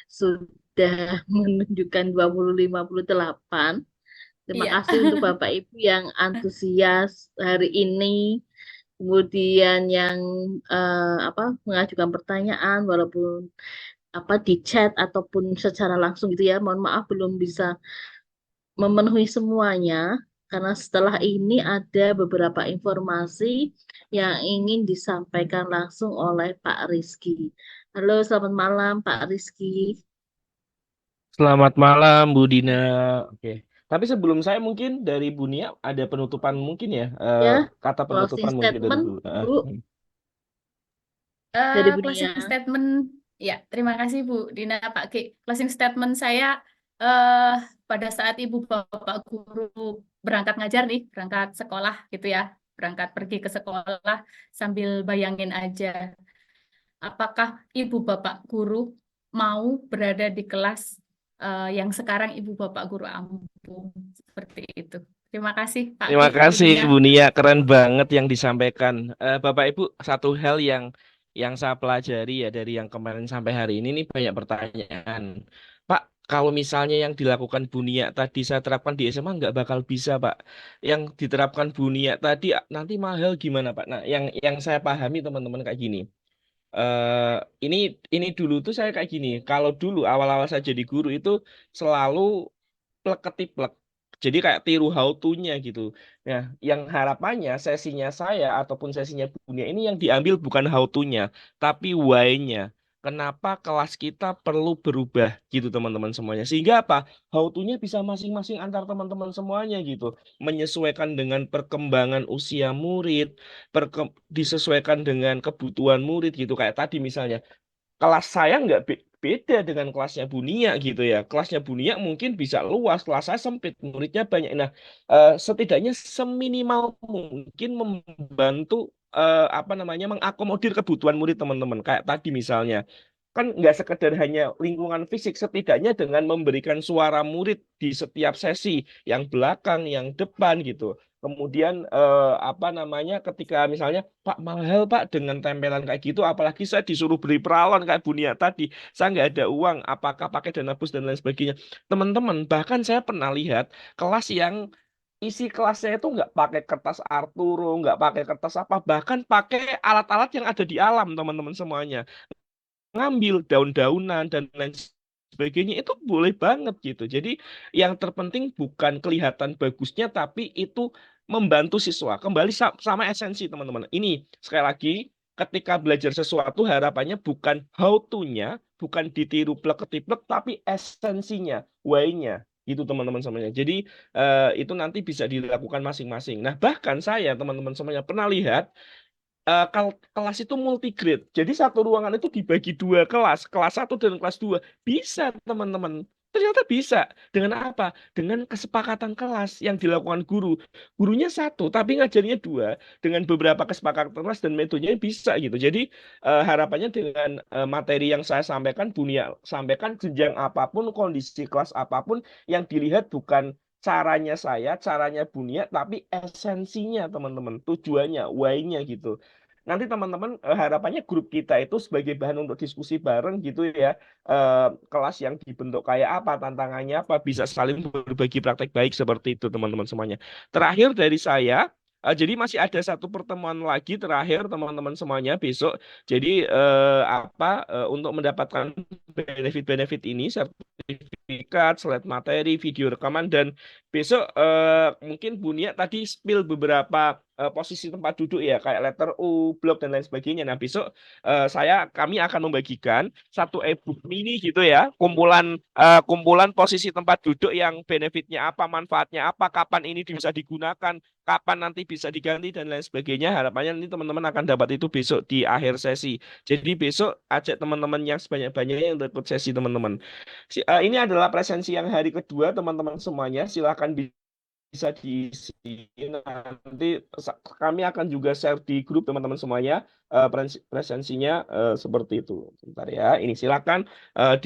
A: sudah menunjukkan 20.58. Terima
B: Iya.
A: kasih untuk Bapak Ibu yang antusias hari ini, kemudian yang mengajukan pertanyaan walaupun di chat ataupun secara langsung gitu ya. Mohon maaf belum bisa memenuhi semuanya karena setelah ini ada beberapa informasi yang ingin disampaikan langsung oleh Pak Rizky. Halo, selamat malam Pak Rizky.
K: Selamat malam Bu Dina. Oke. Tapi sebelum saya mungkin dari Bu Nia ada penutupan mungkin ya,
A: Ya,
K: kata
A: closing
K: penutupan mungkin dari
A: statement,
K: Bu.
A: Bu, dari Bu
B: Closing
A: Nia.
B: statement, ya terima kasih Bu Dina Pak Ki. Closing statement saya pada saat ibu bapak guru berangkat ngajar nih, berangkat sekolah gitu ya, berangkat pergi ke sekolah sambil bayangin aja, apakah ibu bapak guru mau berada di kelas yang sekarang ibu bapak guru ampuh seperti itu. Terima kasih Pak
K: Terima
B: Ki, Bu
K: kasih
B: Dina.
K: Bu Nia, keren banget yang disampaikan. Bapak Ibu, satu hal yang saya pelajari ya dari yang kemarin sampai hari ini nih banyak pertanyaan. Pak, kalau misalnya yang dilakukan Bu Nia tadi saya terapkan di SMA nggak bakal bisa Pak. Yang diterapkan Bu Nia tadi nanti mahal gimana Pak? Nah, yang saya pahami teman-teman kayak gini. eh ini dulu tuh saya kayak gini. Kalau dulu awal-awal saya jadi guru itu selalu plek-ketiplek. Jadi kayak tiru how to-nya gitu. Nah, yang harapannya sesinya saya ataupun sesinya Bunia ini yang diambil bukan how to-nya, tapi why-nya. Kenapa kelas kita perlu berubah gitu teman-teman semuanya. Sehingga apa? How to-nya bisa masing-masing antar teman-teman semuanya gitu. Menyesuaikan dengan perkembangan usia murid, disesuaikan dengan kebutuhan murid gitu. Kayak tadi misalnya kelas saya nggak beda dengan kelasnya Bunia gitu ya. Kelasnya Bunia mungkin bisa luas, kelas saya sempit, muridnya banyak. Nah, setidaknya seminimal mungkin membantu mengakomodir kebutuhan murid teman-teman. Kayak tadi misalnya, kan nggak sekedar hanya lingkungan fisik, setidaknya dengan memberikan suara murid di setiap sesi, yang belakang, yang depan gitu. Kemudian apa namanya, ketika misalnya Pak mahal Pak dengan tempelan kayak gitu, apalagi saya disuruh beli peralon kayak Bu Nia tadi, saya nggak ada uang, apakah pakai dana bus dan lain sebagainya. Teman-teman, bahkan saya pernah lihat kelas yang isi kelasnya itu nggak pakai kertas Arturo, nggak pakai kertas apa, bahkan pakai alat-alat yang ada di alam, teman-teman semuanya. Ngambil daun-daunan dan lain sebagainya itu boleh banget gitu. Jadi yang terpenting bukan kelihatan bagusnya, tapi itu membantu siswa. Kembali sama esensi teman-teman. Ini sekali lagi, ketika belajar sesuatu harapannya bukan how to-nya, bukan ditiru plek-ketiplek, tapi esensinya, why-nya. Itu teman-teman semuanya. Jadi itu nanti bisa dilakukan masing-masing. Nah, bahkan saya teman-teman semuanya pernah lihat kelas itu multigrade. Jadi satu ruangan itu dibagi dua kelas, kelas 1 dan kelas 2. Bisa, teman-teman. Ternyata bisa. Dengan apa? Dengan kesepakatan kelas yang dilakukan guru. Gurunya satu, tapi ngajarnya dua. Dengan beberapa kesepakatan kelas dan metodenya bisa gitu. Jadi harapannya dengan materi yang saya sampaikan, Bunia sampaikan, jenjang apapun, kondisi kelas apapun, yang dilihat bukan caranya saya, caranya Bunia, tapi esensinya teman-teman, tujuannya, why-nya gitu. Nanti teman-teman harapannya grup kita itu sebagai bahan untuk diskusi bareng gitu ya. Kelas yang dibentuk kayak apa, tantangannya apa, bisa saling berbagi praktek baik seperti itu teman-teman semuanya. Terakhir dari saya, jadi masih ada satu pertemuan lagi terakhir teman-teman semuanya besok. Jadi untuk mendapatkan benefit-benefit ini, sertifikat, slide materi, video rekaman, dan besok mungkin Bunia tadi spill beberapa posisi tempat duduk ya, kayak letter U, blok dan lain sebagainya. Nah, besok kami akan membagikan satu e-book mini gitu ya, kumpulan posisi tempat duduk yang benefitnya apa, manfaatnya apa, kapan ini bisa digunakan, kapan nanti bisa diganti dan lain sebagainya. Harapannya nanti teman-teman akan dapat itu besok di akhir sesi. Jadi besok ajak teman-teman yang sebanyak-banyaknya yang ikut sesi teman-teman. Ini adalah presensi yang hari kedua teman-teman semuanya. Silahkan bisa diisi. Nanti kami akan juga share di grup teman-teman semuanya presensinya seperti itu. Bentar ya. Ini silakan